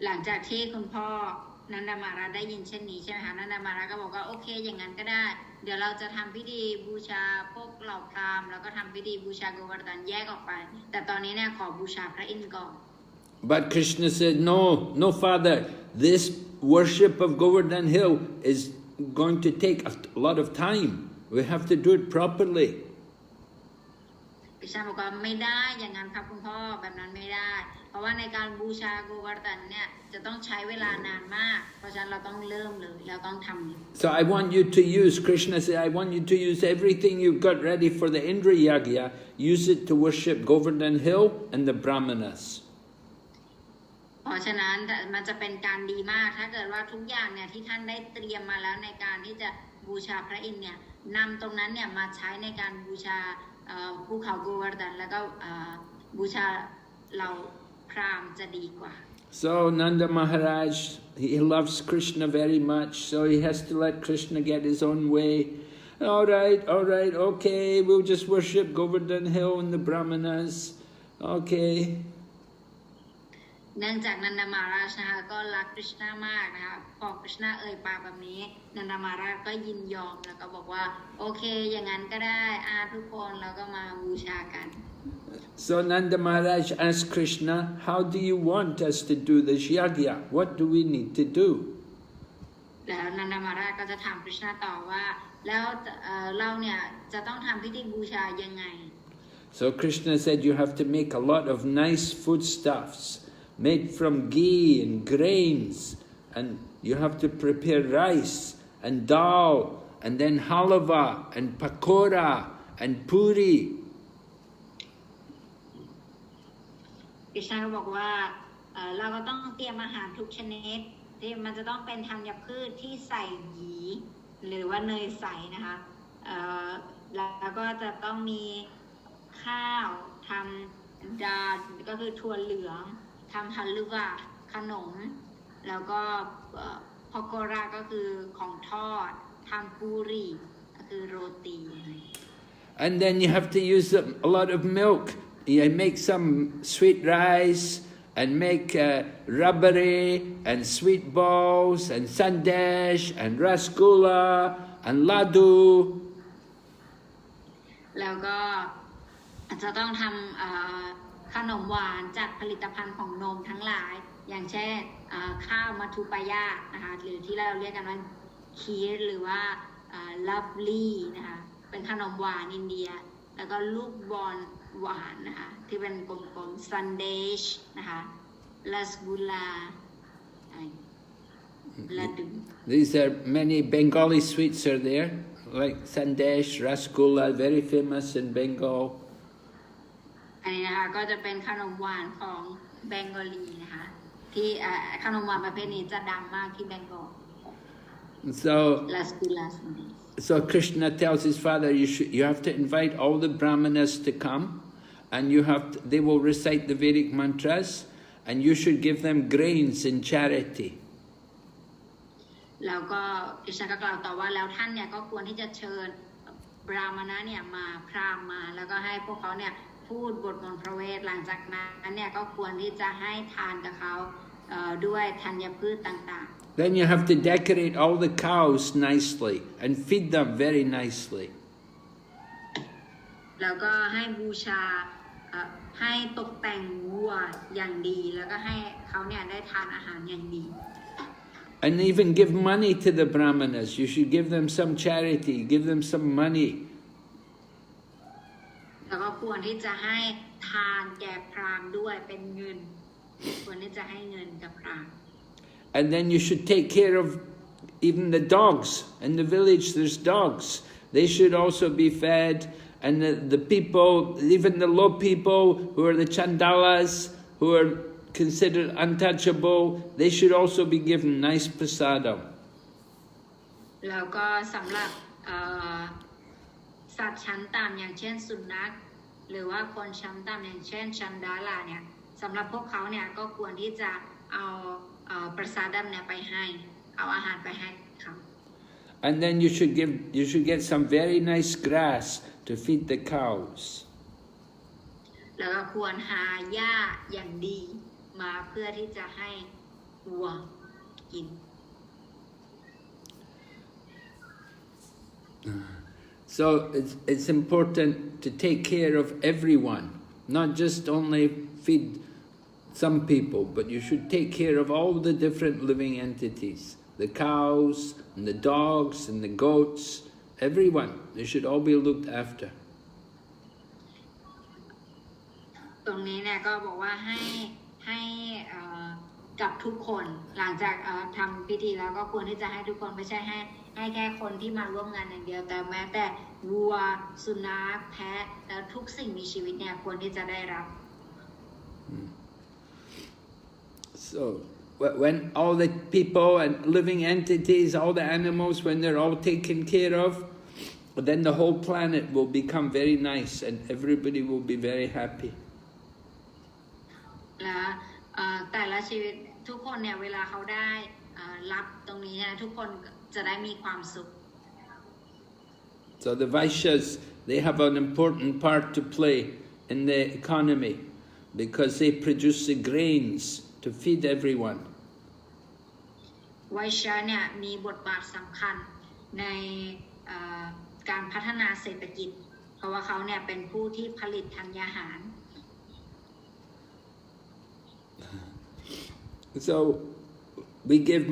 หลังจากที่คุณพ่อนันดามาราได้ยินเช่นนี้ใช่ไหมคะนันดามาราก็บอกว่าโอเคอย่างนั้นก็ได้เดี๋ยวเราจะทำพิธีบูชาพวกเหล่าพราหมณ์แล้วก็ทำพิธีบูชาโกวาร์ดันแยกออกไปแต่ตอนนี้เนี่ยขอบูชาพระอินทร์ก่อน But Krishna said, no, father, this worship of Govardhana Hill is going to take a lot of time. We have to do it properly. คริชนาบอกว่าไม่ได้อย่างนั้นครับคุณพ่อแบบนั้นไม่ได้เพราะว่าในการบูชาโกวาร์ดันเนี่ยจะต้องใช้เวลานานมากเพราะฉะนั้นเราต้องเริ่มเลยเราต้องทำ So I want you to use, Krishna said, I want you to use everything you've got ready for the Indra Yagya, use it to worship Govardhana Hill and the Brahmanas. เพราะฉะนั้นมันจะเป็นการดีมากถ้าเกิดว่าทุกอย่างเนี่ยที่ท่านได้เตรียมมาแล้วในการที่จะบูชาพระอินทร์เนี่ยนำตรงนั้นเนี่ยมาใช้ในการบูชาภูเขาโกวาร์ดันแล้วก็บูชาเราพราหมณ์จะดีกว่า So Nanda Maharaj, he loves Krishna very much, so he has to let Krishna get his own way. All right, okay, we'll just worship Govardhana Hill and the Brahmanas. Okay. เนื่องจากนันดามาราชนะคะก็รักคริชนามากนะคะพอคริชนาเอ่ยปากแบบนี้นันดามาราชก็ยินยอมแล้วก็บอกว่าโอเคอย่างนั้นก็ได้ทุกคนแล้วก็มาบูชากัน So Nanda Maharaj asked Krishna, how do you want us to do this yagya? What do we need to do? แล้วนันดามาราชก็จะถามคริชนาต่อว่าแล้วเราเนี่ยจะต้องทำพิธีบูชายังไง So Krishna said you have to make a lot of nice foodstuffs.Made from ghee and grains, and you have to prepare rice and dal, and then halava and pakora and puri. คริชนาก็บอกว่าเราก็ต้องเตรียมอาหารทุกชนิดที่มันจะต้องเป็นธัญพืชที่ใส่หยีหรือว่าเนยใสนะคะแล้วก็จะต้องมีข้าวทำดาลก็คือถั่วเหลืองทำฮัลลุวาขนมแล้วก็พอกราก็คือของทอดทำปูรีก็คือโรตี And then you have to use a lot of milk. You make some sweet rice and make rabari and sweet balls and sandesh and rasgulla and laddu. แล้วก็จะต้องทำขนมหวานจากผลิตภัณฑ์ของนมทั้งหลายอย่างเช่นข้าวมัทุปายานะคะหรือที่เราเรียกกันว่าคีรหรือว่าลับลี่นะคะเป็นขนมหวานอินเดียแล้วก็ลูกบอลหวานนะคะที่เป็นกลมๆซันเดชนะคะลัสกุลาลัดดู These are many Bengali sweets are there like sandesh, rasgulla, very famous in Bengal. อันนี้นะคะก็จะเป็นขนมหวานของเบงกอลีนะคะที่ขนมหวานประเภทนี้จะดังมากที่เบงกอล So Krishna tells his father, you have to invite all the Brahmanas to come, and they will recite the Vedic mantras, and you should give them grains in charity. แล้วก็คริชนาก็กล่าวต่อว่าแล้วท่านเนี่ยก็ควรที่จะเชิญบราหมณะเนี่ยมาพราหมณ์มาแล้วก็ให้พวกเขาเนี่ยพูดบทมนต์พระเวทหลังจากนั้นเนี่ยก็ควรที่จะให้ทานกับเขา ด้วยธัญพืชต่างๆ Then you have to decorate all the cows nicely and feed them very nicely. แล้วก็ให้บูชาให้ตกแต่งวัวอย่างดีแล้วก็ให้เขาเนี่ยได้ทานอาหารอย่างดี And even give money to the brahmanas. You should give them some charity, give them some money. แล้วก็ควรที่จะให้ทานแก่พราหมณ์ด้วยเป็นเงินควรที่จะให้เงินกับพราหมณ์ And then you should take care of even the dogs. In the village there's dogs. They should also be fed. And the people, even the low people who are the chandalas, who are considered untouchable, they should also be given nice prasadam. แล้วก็สำหรับสัตว์ชั้นต่ำอย่างเช่นสุนัขหรือว่าคนชั้นต่ำอย่างเช่นชันดาลาเนี่ยสำหรับพวกเขาเนี่ยก็ควรที่จะเอาประสาดัมเนี่ยไปให้เอาอาหารไปให้เขา And then you should get some very nice grass to feed the cows. แล้วก็ควรหาหญ้าอย่างดีมาเพื่อที่จะให้วัวกิน So it's important to take care of everyone, not just only feed some people, but you should take care of all the different living entities, the cows and the dogs and the goats, everyone. They should all be looked after. ตรงนี้เนี่ยก็บอกว่าให้กับทุกคนหลังจากทำพิธีแล้วก็ควรที่จะให้ทุกคนไม่ใช่ให้แค่คนที่มาร่วมงานอย่างเดียวแต่แม้แต่วัวสุนัขแพะแล้วทุกสิ่งมีชีวิตเนี่ยควรที่จะได้รับ So when all the people and living entities, all the animals, when they're all taken care of, then the whole planet will become very nice and everybody will be very happy. และแต่ละชีวิตทุกคนเนี่ยเวลาเขาได้รับตรงนี้ทุกคนจะได้มีความสุข So the Vaishyas, they have an important part to play in the economy because they produce the grains to feed everyone. ไวเชียเนี่ยมีบทบาทสำคัญในการพัฒนาเศรษฐกิจเพราะว่าเขาเนี่ยเป็นผู้ที่ผลิตธัญญาหาร So we give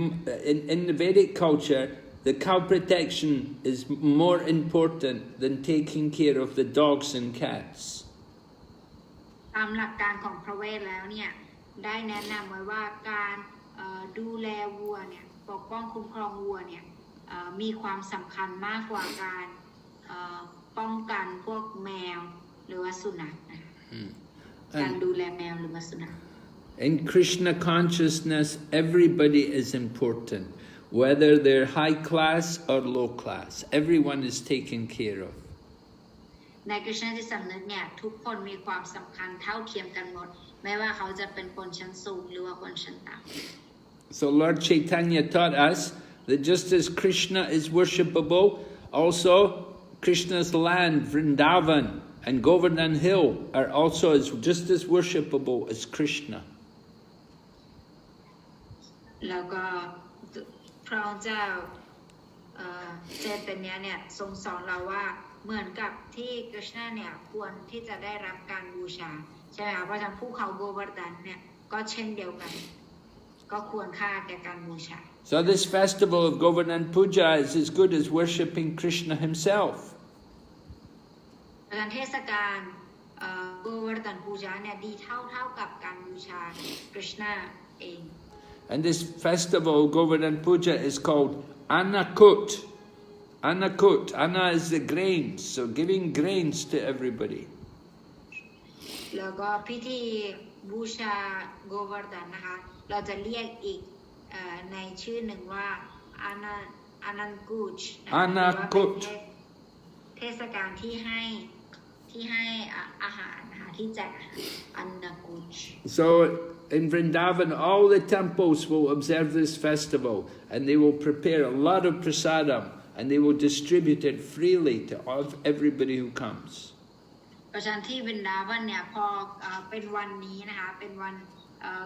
in the Vedic culture the cow protection is more important than taking care of the dogs and cats. ตามหลักการของพระเวทแล้วเนี่ยได้แนะนำไว้ว่าการดูแลวัวเนี่ยปกป้องคุ้มครองวัวเนี่ยมีความสำคัญมากกว่าการป้องกันพวกแมวหรือว่าสุนัขการดูแลแมวหรือว่าสุนัข In Krishna consciousness, everybody is important, whether they're high class or low class. Everyone is taken care of. ในกฤษณจิตสำนึกเนี่ยทุกคนมีความสำคัญเท่าเทียมกันหมดไม่ว่าเขาจะเป็นคนชั้นสูงหรือว่าคนชั้นต่ำ So Lord Chaitanya taught us that just as Krishna is worshipable, also Krishna's land, Vrindavan and Govardhana Hill are also just as worshipable as Krishna. แล้วก็พระองค์เจ้าเจตญาเนี่ยทรงสอนเราว่าเหมือนกับที่กฤษณะเนี่ยควรที่จะได้รับการบูชาใช่ไหมคะเพราะฉะนั้นภูเขาโกวารดันเนี่ยก็เช่นเดียวกันก็ควรค่าแก่การบูชา So this festival of Govardhana Puja is as good as worshipping Krishna himself. การเทศกาลโกวารดันปูชาเนี่ยดีเท่ากับการบูชากฤษณะเอง And this festival Govardhana Puja is called Annakut. Annakut. Anna is the grains, so giving grains to everybody. แล้วก็พิธีบูชาโกวารดันนะคะเราจะเรียกอีกในชื่อหนึ่งว่าอานันกุชเทศกาลที่ให้อาหารนะคะที่แจกอานันกุช So in Vrindavan all the temples will observe this festival and they will prepare a lot of prasadam and they will distribute it freely to everybody who comes. เพราะฉะนั้นที่วรินดาวันเนี่ยพอเป็นวันนี้นะคะเป็นวัน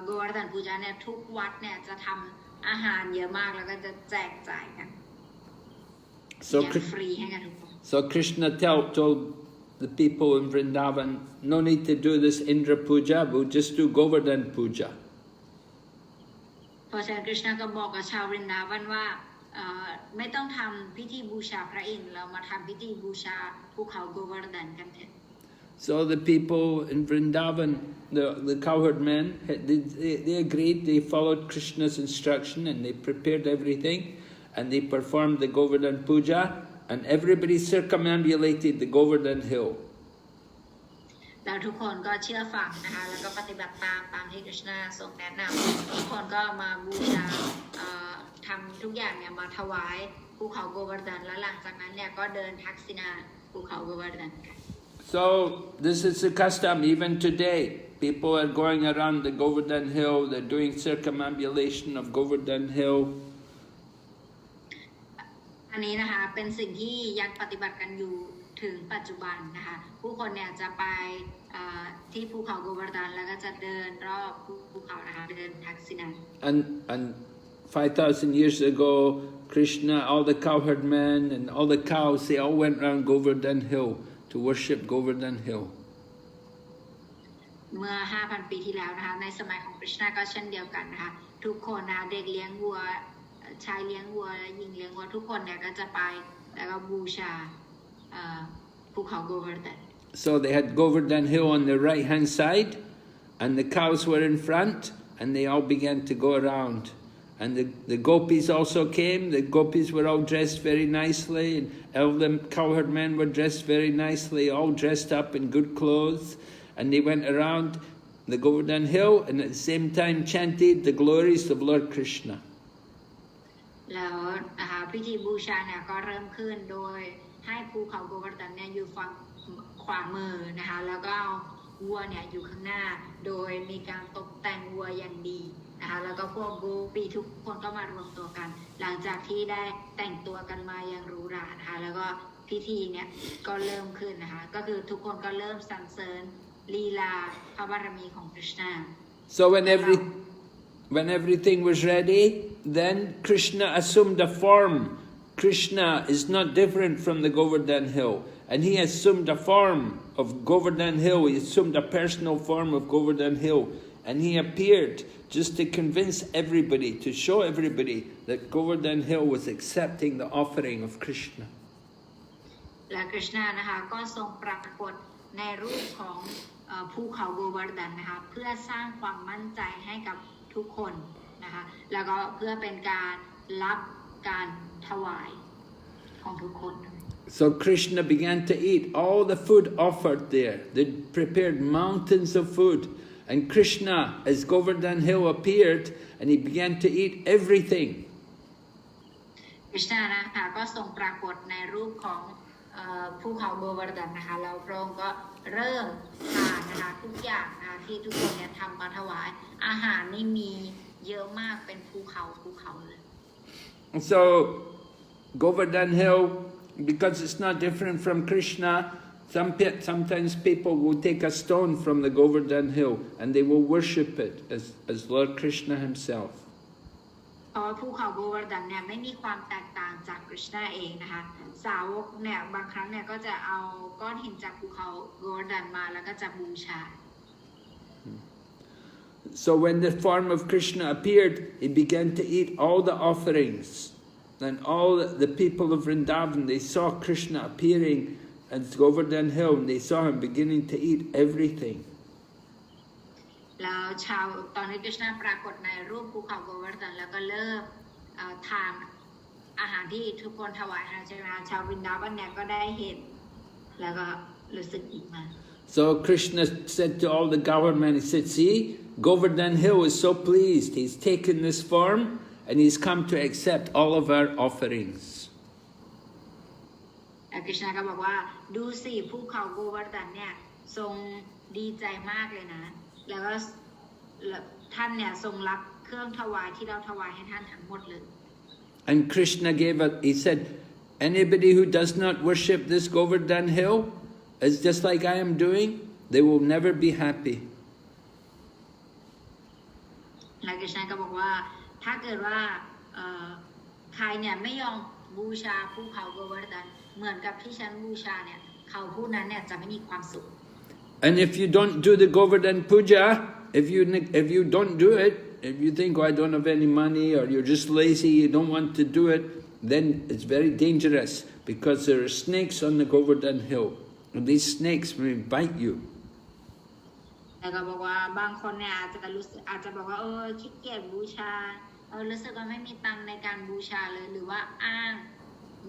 โกวาร์ดันปูจาเนี่ยทุกวัดเนี่ยจะทำอาหารเยอะมากแล้วก็จะแจกจ่ายกันฟรีให้กันทุกคน So Krishna told the people in Vrindavan, no need to do this Indra Puja, we'll just do Govardhan Puja. เพราะฉะนั้น Krishna ก็บอกกับชาววรินดาวันว่าไม่ต้องทำพิธีบูชาพระอินทร์เรามาทำพิธีบูชาภูเขาโกวาร์ดันกันเถอะ So the people in Vrindavan, the cowherd men, they agreed, they followed Krishna's instruction and they prepared everything and they performed the Govardhan Puja and everybody circumambulated the Govardhan hill. แล้วทุกคนก็เชื่อฟังนะคะแล้วก็ปฏิบัติตามที่ Krishna ทรงแนะนำทุกคนก็มาบูชาทำทุกอย่างเนี่ยมาถวายภูเขาโกวาร์ดันแล้วหลังจากนั้นเนี่ยก็เดินทักษิณาภูเขาโกวาร์ดันกัน So this is the custom even today. People are going around the Govardhan hill, they're doing circumambulation of Govardhan hill. อันนี้นะคะเป็นสิ่งที่ยังปฏิบัติกันอยู่ถึงปัจจุบันนะคะผู้คนเนี่ยจะไปที่ภูเขาโกวาร์ดันแล้วก็จะเดินรอบภูเขานะคะเดินทักษิณา And 5,000 years ago, Krishna, all the cowherd men and all the cows, they all went around Govardhan hill to worship Govardhan hill. เมื่อ 5,000 ปีที่แล้วนะคะในสมัยของ Krishna ก็เช่นเดียวกันนะคะทุกคนนะคะเด็กเลี้ยงวัวชายเลี้ยงวัวหญิงเลี้ยงวัวทุกคนเนี่ยก็จะไปแล้วก็บูชาภูเขาโกวาร์ดัน So they had Govardhan hill on the right hand side and the cows were in front and they all began to go around. And the gopis also came. The gopis were all dressed very nicely, and all the cowherd men were dressed very nicely, all dressed up in good clothes. And they went around the Govardhan hill and at the same time chanted the glories of Lord Krishna. แล้วนะคะพิธีบูชาเนี่ยก็เริ่มขึ้นโดยให้ภูเขาโกวาร์ดันเนี่ยอยู่ฝั่งขวามือนะคะแล้วก็เอาวัวเนี่ยอยู่ข้างหน้าโดยมีการตกแต่งวัวอย่างดีนะคะแล้วก็พวกโกปีทุกคนก็มารวมตัวกันหลังจากที่ได้แต่งตัวกันมาอย่างหรูหรานะคะแล้วก็พิธีเนี่ยก็เริ่มขึ้นนะคะก็คือทุกคนก็เริ่มสรรเสริญลีลาพระบารมีของ Krishna. So when everything was ready, then Krishna assumed a form. Krishna is not different from the Govardhan hill, and he assumed a form of Govardhan hill. He assumed a personal form of Govardhan hill, and he appeared just to convince everybody, to show everybody that Govardhan hill was accepting the offering of Krishna. และ Krishna นะคะก็ทรงปรากฏในรูปของภูเขาโกวาร์ดันนะคะเพื่อสร้างความมั่นใจให้กับทุกคนนะคะแล้วก็เพื่อเป็นการรับการถวายของทุกคน So Krishna began to eat all the food offered there. They prepared mountains of food. And Krishna, as Govardhan hill appeared, and he began to eat everything. Krishna นะคะก็ทรงปรากฏในรูปของภูเขาโกวาร์ดันนะคะแล้วพระองค์ก็เริ่มทานนะคะทุกอย่างนะคะที่ทุกคนเนี่ยทำมาถวายอาหารนี่มีเยอะมากเป็นภูเขาเลย So Govardhan hill, because it's not different from Krishna, sometimes people will take a stone from the Govardhan hill and they will worship it as Lord Krishna himself. เพราะภูเขาโกวาร์ดันเนี่ยไม่มีความแตกต่างจาก Krishna เองนะคะสาวกเนี่ยบางครั้งเนี่ยก็จะเอาก้อนหินจากภูเขาโกวาร์ดันมาแล้วก็จะบูชา So when the form of Krishna appeared, he began to eat all the offerings. And all the people of Vrindavan, they saw Krishna appearing at Govardhan hill and they saw him beginning to eat everything. แล้วตอนนี้ Krishna ปรากฏในรูปภูเขาโกวาร์ดันแล้วก็เริ่มทานอาหารที่ทุกคนถวายให้ใช่ไหมคะชาววรินดาวันเนี่ยก็ได้เห็นแล้วก็รู้สึกอิ่มมาก So Krishna said to all the government, he said, see, Govardhan hill is so pleased. He's taken this form and he's come to accept all of our offerings. คริชนาก็บอกว่าดูสิภูเขาโกวาร์ดันเนี่ยทรงดีใจมากเลยนะแล้วก็ท่านเนี่ยทรงรับเครื่องถวายที่เราถวายให้ท่านทั้งหมดเลย And Krishna he said, anybody who does not worship this Govardhan hill is just like I am doing, they will never be happy. แล้วกฤษณะก็บอกว่าถ้าเกิดว่าใครเนี่ยไม่ยอมบูชาภูเขาโกวาร์ดานเหมือนกับที่ฉันบูชาเนี่ยเขาผู้นั้นเนี่ยจะไม่มีความสุข And if you don't do the Govardhana puja, if you don't do it, if you think, oh, I don't have any money, or you're just lazy, you don't want to do it, then it's very dangerous because there are snakes on the Govardhana hill, and these snakes may bite you. แล้วก็บอกว่าบางคนเนี่ยอาจจะบอกว่าขี้เกียจบูชารู้สึกว่าไม่มีตังในการบูชาเลยหรือว่า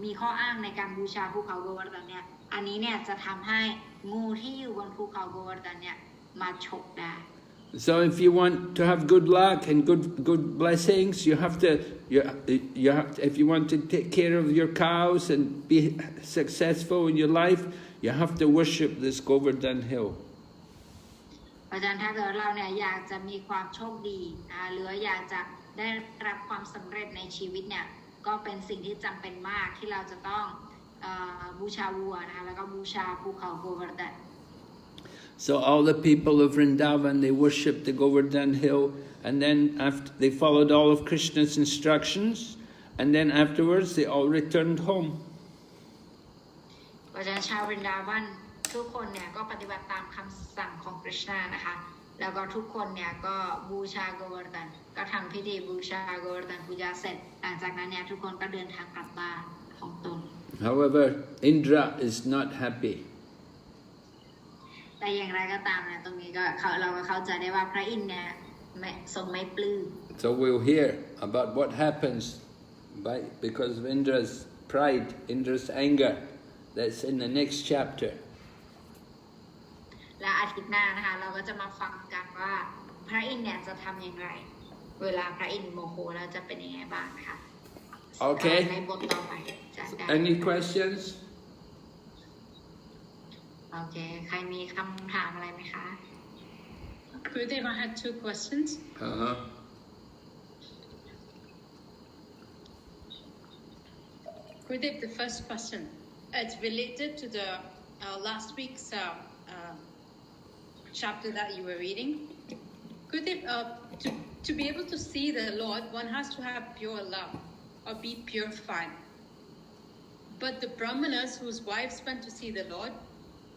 มีข้ออ้างในการบูชาภูเขาโกวาร์ดานเนี่ยอันนี้เนี่ยจะทำให้งูที่อยู่บนภูเขาโกวาร์ดานเนี่ยมาฉกได้ So if you want to have good luck and good blessings, you have to if you want to take care of your cows and be successful in your life, you have to worship this Govardhana hill. เพราะฉะนั้นถ้าเกิดเราเนี่ยอยากจะมีความโชคดีหรืออยากจะได้รับความสำเร็จในชีวิตเนี่ยก็เป็นสิ่งที่จำเป็นมากที่เราจะต้องบูชาวัวนะคะแล้วก็บูชาภูเขาโกวาร์ดาน So all the people of Vrindavan, they worshipped the Govardhana hill, and then after they followed all of Krishna's instructions, and then afterwards they all returned home. เพราะฉะนั้นชาววรินดาวันทุกคนเนี่ยก็ปฏิบัติตามคำสั่งของ Krishna นะคะแล้วก็ทุกคนเนี่ยก็บูชาโกวาร์ดานก็ทำพิธีบูชาโกวาร์ดานบูชาเสร็จหลังจากนั้นเนี่ยทุกคนก็เดินทางกลับบ้านของตน However, Indra is not happy. แต่อย่างไรก็ตามเนี่ยตรงนี้ก็เราก็เข้าใจได้ว่าพระอินทร์เนี่ยทรงไม่ปลื้ม So we'll hear about what happens because of Indra's pride, Indra's anger. That's in the next chapter. และอาทิตย์หน้านะคะเราก็จะมาฟังกันว่าพระอินทร์เนี่ยจะทำอย่างไรเวลาพระอินทร์โมโหแล้วจะเป็นยังไงบ้างนะคะ Okay. ในบทต่อไปจะได้ Any questions? โอเคใครมีคำถามอะไรไหมคะ Gurudev, I had 2 questions. Gurudev, the first question, it's related to the last week's chapter that you were reading. Gurudev, to be able to see the Lord, one has to have pure love or be purified. But the Brahmanas whose wives went to see the Lord,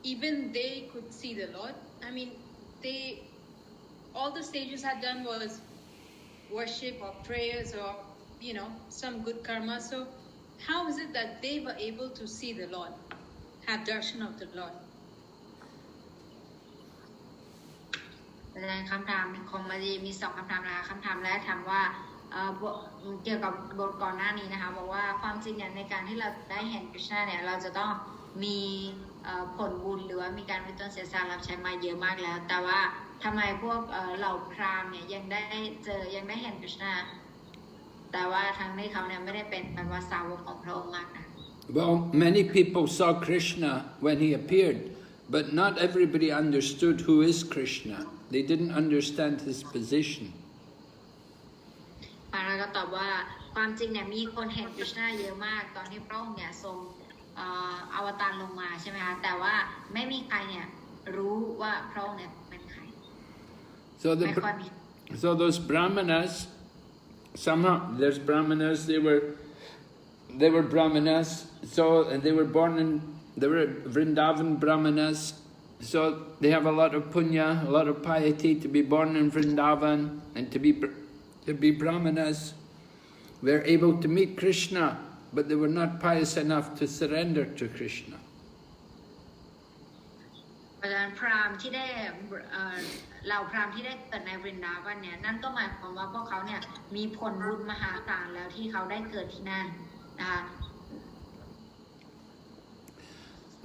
even they could see the Lord. I mean, all the sages had done was worship or prayers or, some good karma. So how is it that they were able to see the Lord, have darshan of the Lord? คำถามของมาดีมี2คำถามนะคะคำถามแรกถามว่าเกี่ยวกับบทก่อนหน้านี้นะคะบอกว่าความจริงเนี่ยในการที่เราได้เห็นกฤษณะเนี่ยเราจะต้องมีผลบุญหรือว่ามีการวิตนเสียสละรับใช้มาเยอะมากแล้วแต่ว่าทำไมพวกเหล่าพราหมณ์เนี่ยยังได้เห็นกฤษณะแต่ว่าทั้งที่เขาเนี่ยไม่ได้เป็นแบบว่าสาวกของพระองค์มากนะ Well, many people saw Krishna when he appeared, but not everybody understood who is Krishna. They didn't understand his position. แล้วก็ตอบว่าความจริงเนี่ยมีคนเห็นกฤษณะเยอะมากตอนที่พระองค์เนี่ยทรงอวตารลงมาใช่ไหมคะแต่ว่าไม่มีใครเนี่ยรู้ว่าพระองค์เนี่ยเป็นใคร So those brahmanas, somehow there's brahmanas. They were brahmanas. So they were Vrindavan brahmanas. So they have a lot of punya, a lot of piety to be born in Vrindavan and to be brahmanas. They're able to meet Krishna, but they were not pious enough to surrender to Krishna. เพราะฉะนั้นพราหมณ์ที่ได้เหล่าพราหมณ์ที่ได้เกิดในวรินดาวันเนี่ยนั่นก็หมายความว่าพวกเขาเนี่ยมีผลบุญมหาศาลแล้วที่เขาได้เกิดที่นั่นนะคะ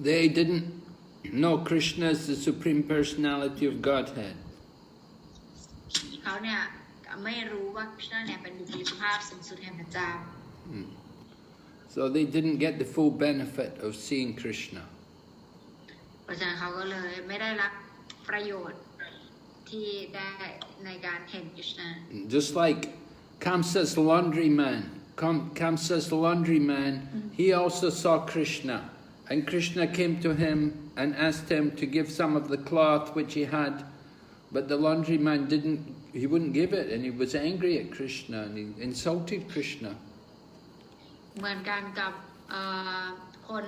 They didn't know Krishna as the Supreme Personality of Godhead. เขาเนี่ยไม่รู้ว่าคริชนาเนี่ยเป็นบุคลิกภาพสูงสุดแห่งพระเจ้า So they didn't get the full benefit of seeing Krishna. เพราะฉะนั้นเขาก็เลยไม่ได้รับประโยชน์ที่ได้ในการเห็นคริชนา Just like Kamsa's laundryman, he also saw Krishna. And Krishna came to him and asked him to give some of the cloth which he had. But the laundryman didn't he wouldn't give it, and he was angry at Krishna, and he insulted Krishna. เหมือนกันกับคน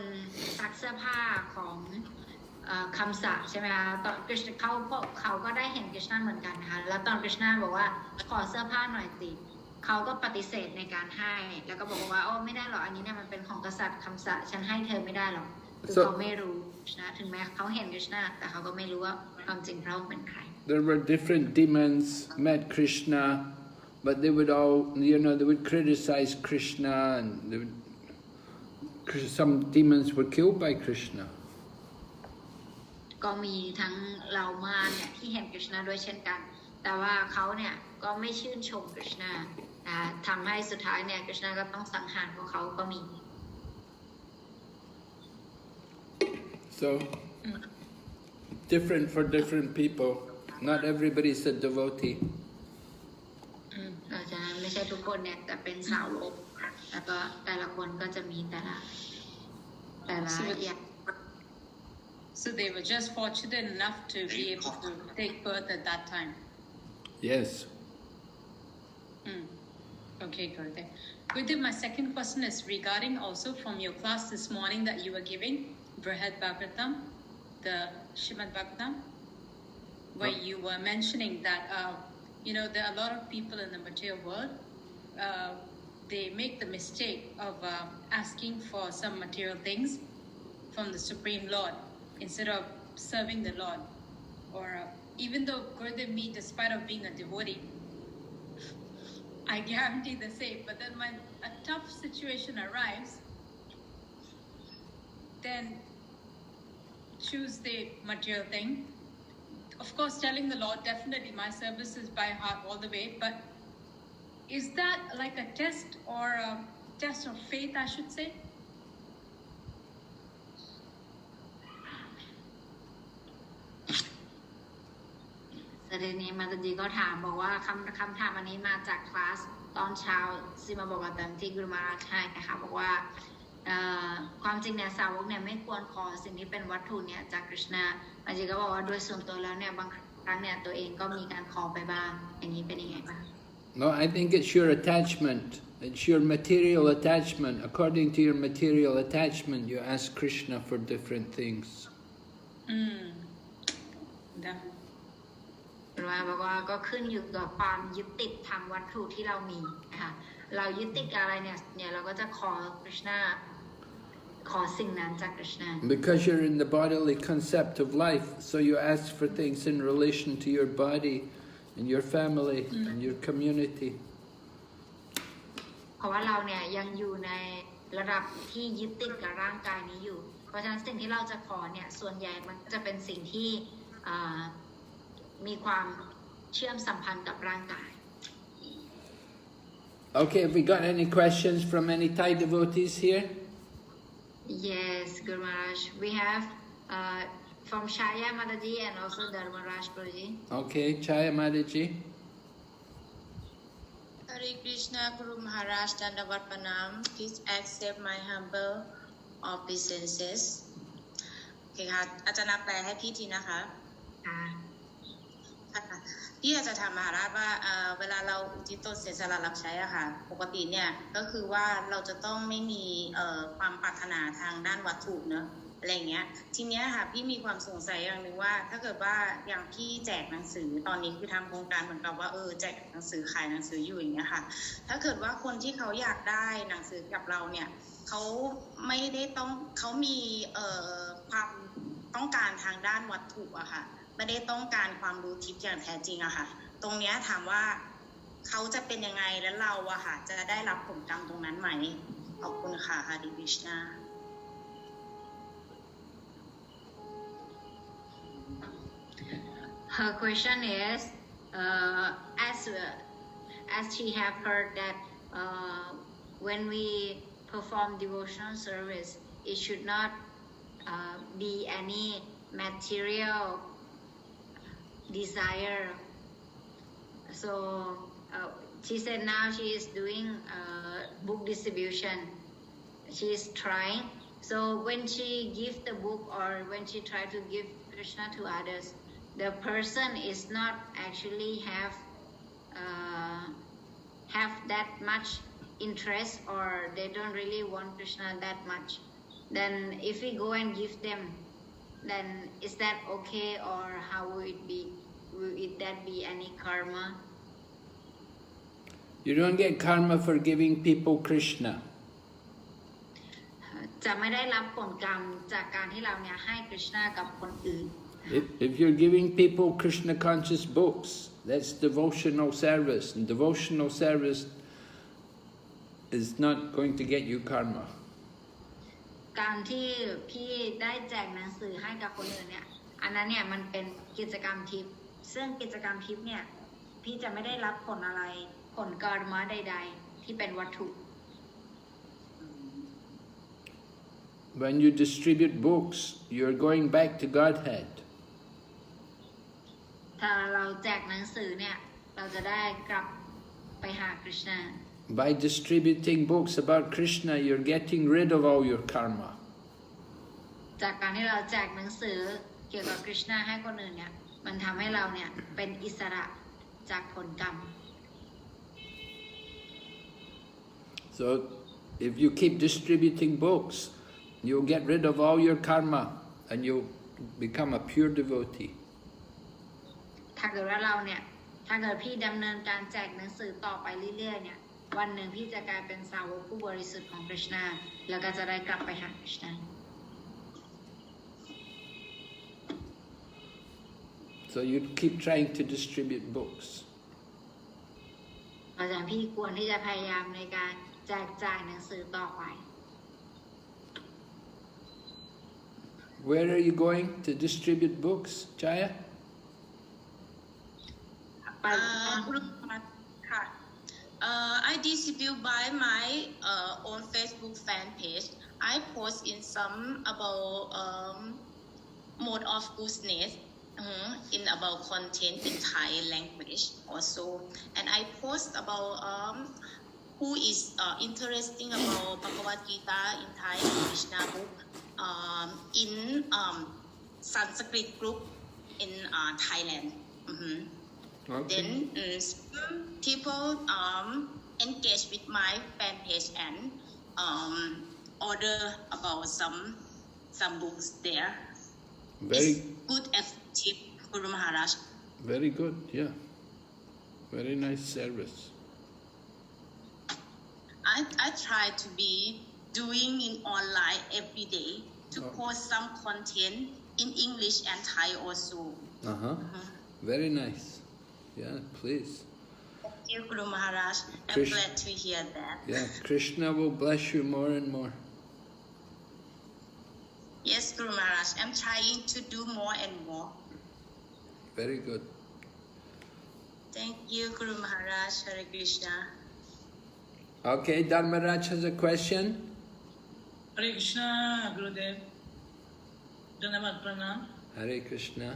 ซักเสื้อผ้าของคำสะใช่ไหมคะตอนเขาก็ได้เห็นกฤษณะเหมือนกันนะคะแล้วตอนกฤษณะบอกว่าขอเสื้อผ้าหน่อยสิเขาก็ปฏิเสธในการให้แล้วก็บอกว่าโอ้ไม่ได้หรอกอันนี้เนี่ยมันเป็นของกษัตริย์คำสะฉันให้เธอไม่ได้หรอกคือเขาไม่รู้นะถึงแม้เขาเห็นกฤษณะแต่เขาก็ไม่รู้ว่าความจริงพระองค์เป็นใคร There were different demons met Krishna, but they would all, they would criticize Krishna, and some demons were killed by Krishna. ก็มีทั้งเหล่ามารเนี่ยที่เห็นกฤษณะด้วยเช่นกันแต่ว่าเขาเนี่ยก็ไม่ชื่นชมกฤษณะทำให้สุดท้ายเนี่ยกฤษณะก็ต้องสังหารพวกเขาก็มี So different for different people. Not everybody's a devotee. ก็จะไม่ใช่ทุกคนเนี่ยแต่เป็นสาวกแล้วก็แต่ละคนก็จะมีแต่ละอย่าง So they were just fortunate enough to be able to take birth at that time. Yes. Okay, Gurudev. Gurudev, my second question is regarding also from your class this morning that you were giving, Brihad Bhagavatam, the Srimad Bhagavatam, where you were mentioning that, there are a lot of people in the material world, they make the mistake of asking for some material things from the Supreme Lord instead of serving the Lord. Or even though Gurudev, me, despite of being a devotee, I guarantee the same. But then when a tough situation arrives, then choose the material thing. Of course, telling the Lord, definitely my service is by heart all the way. But is that like a test or a test of faith, I should say? ประเด็นนี้มาตดีก็ถามบอกว่าคำถามอันนี้มาจากคลาสตอนเช้าซิมาบอกกับตันที่กุรุมาราชให้นะคะบอกว่าความจริงเนี่ยสาวกเนี่ยไม่ควรขอสิ่งที่เป็นวัตถุเนี่ยจากกฤษณะมาจีก็บอกว่าโดยส่วนตัวแล้วเนี่ยบางครั้งเนี่ยตัวเองก็มีการขอไปบ้างอย่างนี้เป็นยังไงบ้าง No, I think it's your attachment. It's your material attachment. According to your material attachment, you ask Krishna for different things. บอกว่าก็ขึ้นอยู่กับความยึดติดทางวัตถุที่เรามีนะคะเรายึดติดอะไรเนี่ยเราก็จะขอสิ่งนั้นจากกฤษณะ Because you're in the bodily concept of life, so you ask for things in relation to your body and your family and your community. เพราะว่าเราเนี่ยยังอยู่ในระดับที่ยึดติดกับร่างกายนี้อยู่เพราะฉะนั้นสิ่งที่เราจะขอเนี่ยส่วนใหญ่มันจะเป็นสิ่งที่มีความเชื่อมสัมพันธ์กับร่างกาย Okay, have we got any questions from any Thai devotees here? Yes, Guru Maharaj. We have from Chaya Mataji and also Dharmaraj Guruji. Okay, Chaya Mataji. Hare Krishna, Guru Maharaj, Dandavat Pranam. Please accept my humble obeisances. โอเคค่ะอาจารย์แปลให้พี่ทีนะคะพี่อาจจะถามมหาราชว่าเวลาเราอุทิศตนเสียสละรับใช้อะค่ะปกติเนี่ยก็คือว่าเราจะต้องไม่มีความปรารถนาทางด้านวัตถุเนอะอะไรเงี้ยทีเนี้ยค่ะพี่มีความสงสัยอย่างหนึ่งว่าถ้าเกิดว่าอย่างพี่แจกหนังสือตอนนี้คือทำโครงการเหมือนกับว่าแจกหนังสือขายหนังสืออยู่อย่างเงี้ยค่ะถ้าเกิดว่าคนที่เขาอยากได้หนังสือกับเราเนี่ยเขาไม่ได้ต้องเขามีความต้องการทางด้านวัตถุอะค่ะไม่ได้ต้องการความรู้ทิพย์อย่างแท้จริงอะค่ะตรงเนี้ยถามว่าเขาจะเป็นยังไงและเราอะค่ะจะได้รับผลกรรมตรงนั้นไหมขอบคุณค่ะฮาริวิชนา Her question is as she have heard that when we perform devotional service it should not be any material desire. So she said now she is doing book distribution. She is trying. So when she gives the book or when she try to give Krishna to others, the person is not actually have have that much interest or they don't really want Krishna that much, then if we go and give them, then is that okay or how will it be? That be any karma? You don't get karma for giving people Krishna. จะไม่ได้รับผลกรรมจากการที่เราเนี่ยให้ Krishna กับคนอื่น If you're giving people Krishna conscious books, that's devotional service, and devotional service is not going to get you karma. การที่พี่ได้แจกหนังสือให้กับคนอื่นเนี่ยอันนั้นเนี่ยมันเป็นกิจกรรมทิพย์ซึ่งกิจกรรมทิพย์เนี่ยพี่จะไม่ได้รับผลอะไรผลกรรมใดๆที่เป็นวัตถุ When you distribute books, you're going back to Godhead. ถ้าเราแจกหนังสือเนี่ยเราจะได้กลับไปหา Krishna. By distributing books about Krishna, you're getting rid of all your karma. จากการที่เราแจกหนังสือเกี่ยวกับ Krishna ให้คนอื่นเนี่ยมันทำให้เราเนี่ยเป็นอิสระจากผลกรรม So, if you keep distributing books, you'll get rid of all your karma and you'll become a pure devotee. ถ้าเกิดว่าเราเนี่ยถ้าเกิดพี่ดำเนินการแจกหนังสือต่อไปเรื่อยๆเนี่ยวันหนึ่งพี่จะกลายเป็นสาวกผู้บริสุทธิ์ของ Krishna แล้วก็จะได้กลับไปหา Krishna. So you keep trying to distribute books. อาจารย์พี่ควรที่จะพยายามในการแจกจ่ายหนังสือต่อไป Where are you going to distribute books, Jaya? ไป ค่ะ I distribute by my own Facebook fan page. I post in some about mode of goodness in about content in Thai language also, and I post about who is interesting about Bhagavad Gita in Thai and Krishna book in Sanskrit group in Thailand. Okay. Then some people engage with my fan page and order about some books there. Very It's good effective, Guru Maharaj. Very good, yeah. Very nice service. I try to be doing in online every day to post some content in English and Thai also. Very nice. Yeah, please. Thank you, Guru Maharaj. I'm Krish- glad to hear that. Yeah, Krishna will bless you more and more. Yes, Guru Maharaj. I'm trying to do more and more. Very good. Thank you, Guru Maharaj. Hare Krishna. Okay, Dharmaraj has a question. Hare Krishna, Gurudev. Dhanavad Pranam. Hare Krishna.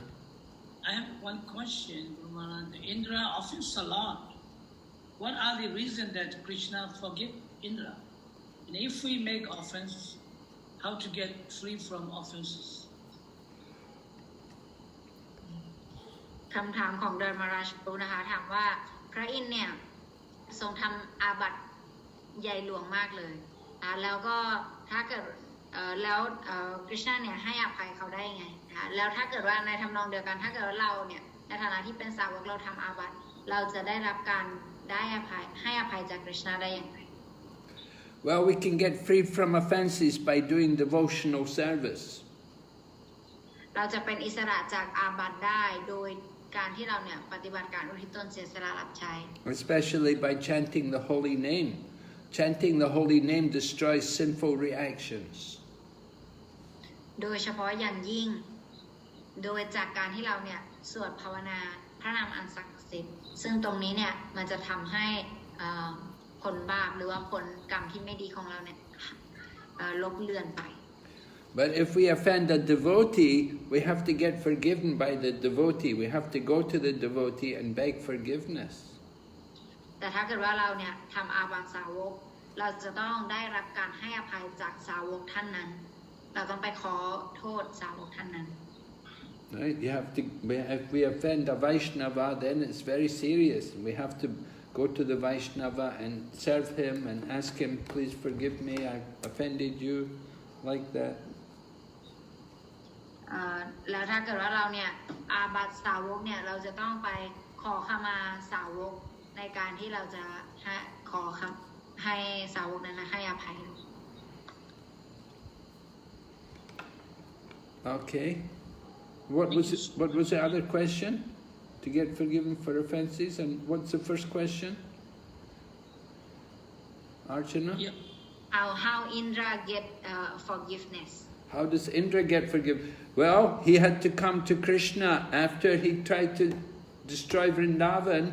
I have one question, Guru Maharaj. Indra offends a lot. What are the reasons that Krishna forgive Indra? And if we make offenses, how to get free from offenses? คำถามของเดอร์มาราชปูนะคะถามว่าพระอินทร์เนี่ยทรงทำอาบัติใหญ่หลวงมากเลยแล้วก็ถ้าเกิดแล้วคริชนาเนี่ยให้อภัยเขาได้ไงนะคะแล้วถ้าเกิดว่าในทำนองเดียวกันถ้าเกิดว่าเราเนี่ยในฐานะที่เป็นสาวกเราทำอาบัติเราจะได้รับการได้อภัยให้อภัยจากคริชนาได้อย่างไร Well, we can get free from offenses by doing devotional service. เราจะเป็นอิสระจากอาบัติได้โดยการที่เราเนี่ยปฏิบัติการอุทิศตนเสียสละรับใช้ Especially by chanting the holy name. Chanting the holy name destroys sinful reactions. โดยเฉพาะอย่างยิ่งโดยจากการที่เราเนี่ยสวดภาวนาพระนามอันศักดิ์สิทธิ์ซึ่งตรงนี้เนี่ยมันจะทำให้ผลบาปหรือว่าผลกรรมที่ไม่ดีของเราเนี่ยลบเลือนไป But if we offend a devotee, we have to get forgiven by the devotee. We have to go to the devotee and beg forgiveness. แต่ถ้าเกิดว่าเราเนี่ยทำอาบัติสาวกเราจะต้องได้รับการให้อภัยจากสาวกท่านนั้นเราต้องไปขอโทษสาวกท่านนั้น Right? You have to. If we offend a Vaishnava, then it's very serious. We have to go to the Vaishnava and serve him and ask him, please forgive me, I offended you, like that. แล้วถ้าเกิดว่าเราเนี่ยอาบัติสาวกเนี่ยเราจะต้องไปขอขมาสาวกในการที่เราจะขอให้สาวกนั้นให้อภัย Okay. What was the other question? To get forgiven for offences, and what's the first question? Archana? Yeah. How Indra get forgiveness? How does Indra get forgiven? Well, he had to come to Krishna after he tried to destroy Vrindavan.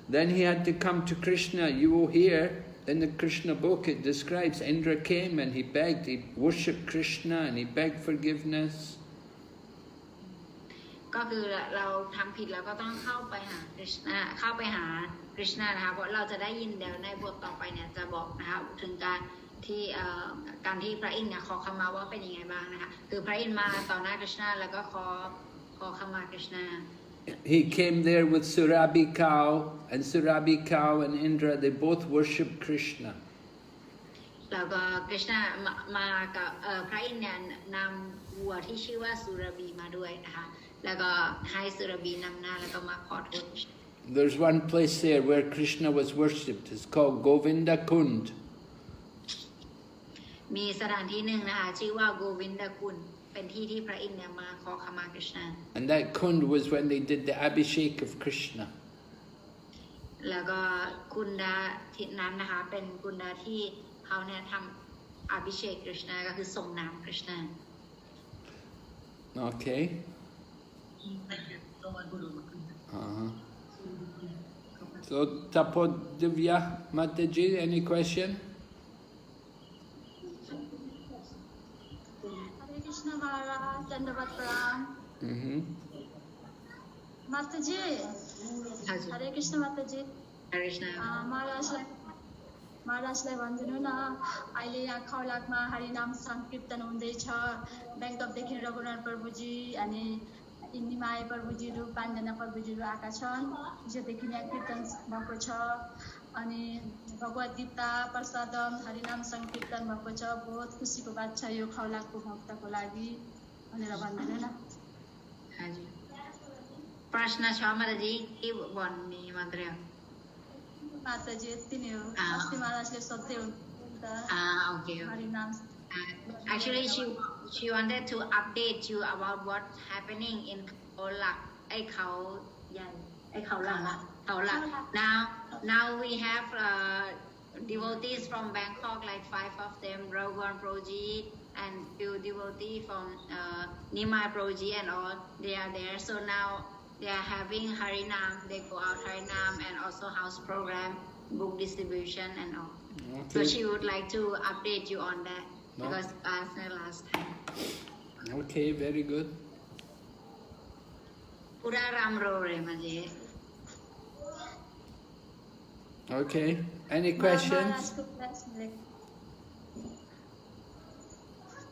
Then he had to come to Krishna. You will hear in the Krishna book it describes Indra came and he begged, he worshipped Krishna and he begged forgiveness. ก็คือเราทำผิดแล้วก็ต้องเข้าไปหาคริชนานะคะเพราะเราจะได้ยินเดี๋ยวในบทต่อไปเนี่ยจะบอกนะคะถึงการที่พระอินทร์เนี่ยขอขมาว่าเป็นยังไงบ้างนะคะคือพระอินทร์มาต่อหน้าคริชนาแล้วก็ขอขมาคริชนา He came there with Surabhi cow, and Surabhi cow and Indra, they both worshipped Krishna. แล้วก็คริชนามากับพระอินทร์เนี่ยนำวัวที่ชื่อว่าสุรบีมาด้วยนะคะแล้วก็ให้สุรบีนำหน้าแล้วก็มาขอโทษ There's one place there where Krishna was worshipped. It's called Govinda Kund. มีสถานที่หนึ่งนะคะชื่อว่าโกวินดากุลเป็นที่ที่พระอินทร์เนี่ยมาขอขมาคริชนา And that Kund was when they did the Abhishek of Krishna. แล้วก็กุนดาที่นั้นนะคะเป็นกุนดาที่เขาเนี่ยทำอภิเษกคริชนาก็คือส่งน้ำคริชนา Okay. So Tapodivya Mataji, any question? Hare Krishna Maharaj, Dandavat Pranam. Mataji, Hare Krishna Mataji. Hare Krishna. महाराजलाई भनिदिनु न अहिले यहाँ खौलाकमा हरिनाम संकीर्तन हुँदैछ ब्याङ्ककदेखि रघुनाथ प्रभुजी अनि निमाय प्रभुजीहरू पाँचजना प्रभुजीहरू आएका छन् हिजोदेखि यहाँ कीर्तन भएको छ अनि भगवत गीता प्रसादम हरिनाम संकीर्तन भएको छ बहुत खुसीको बात छ यो खौलाकको भक्तको लागि भनेर भनिदिनु न हजुर प्रश्न छ माताजी के भन्ने मात्रै हो माताजी यति नै हो अस्ति महाराजले सोध्दै हुनुहुन्छ okay हरिनाम actually she wanted to update you about what's happening in Khaolak now we have devotees from Bangkok like 5 of them Raghuvan Proji and few devotees from Nimai Proji and all they are there so now they are having Harinam, they go out Harinam and also house program, book distribution and all. Okay. So she would like to update you on that because asked her last time. Okay, very good. Pura Ramro Remaji. Okay, any questions?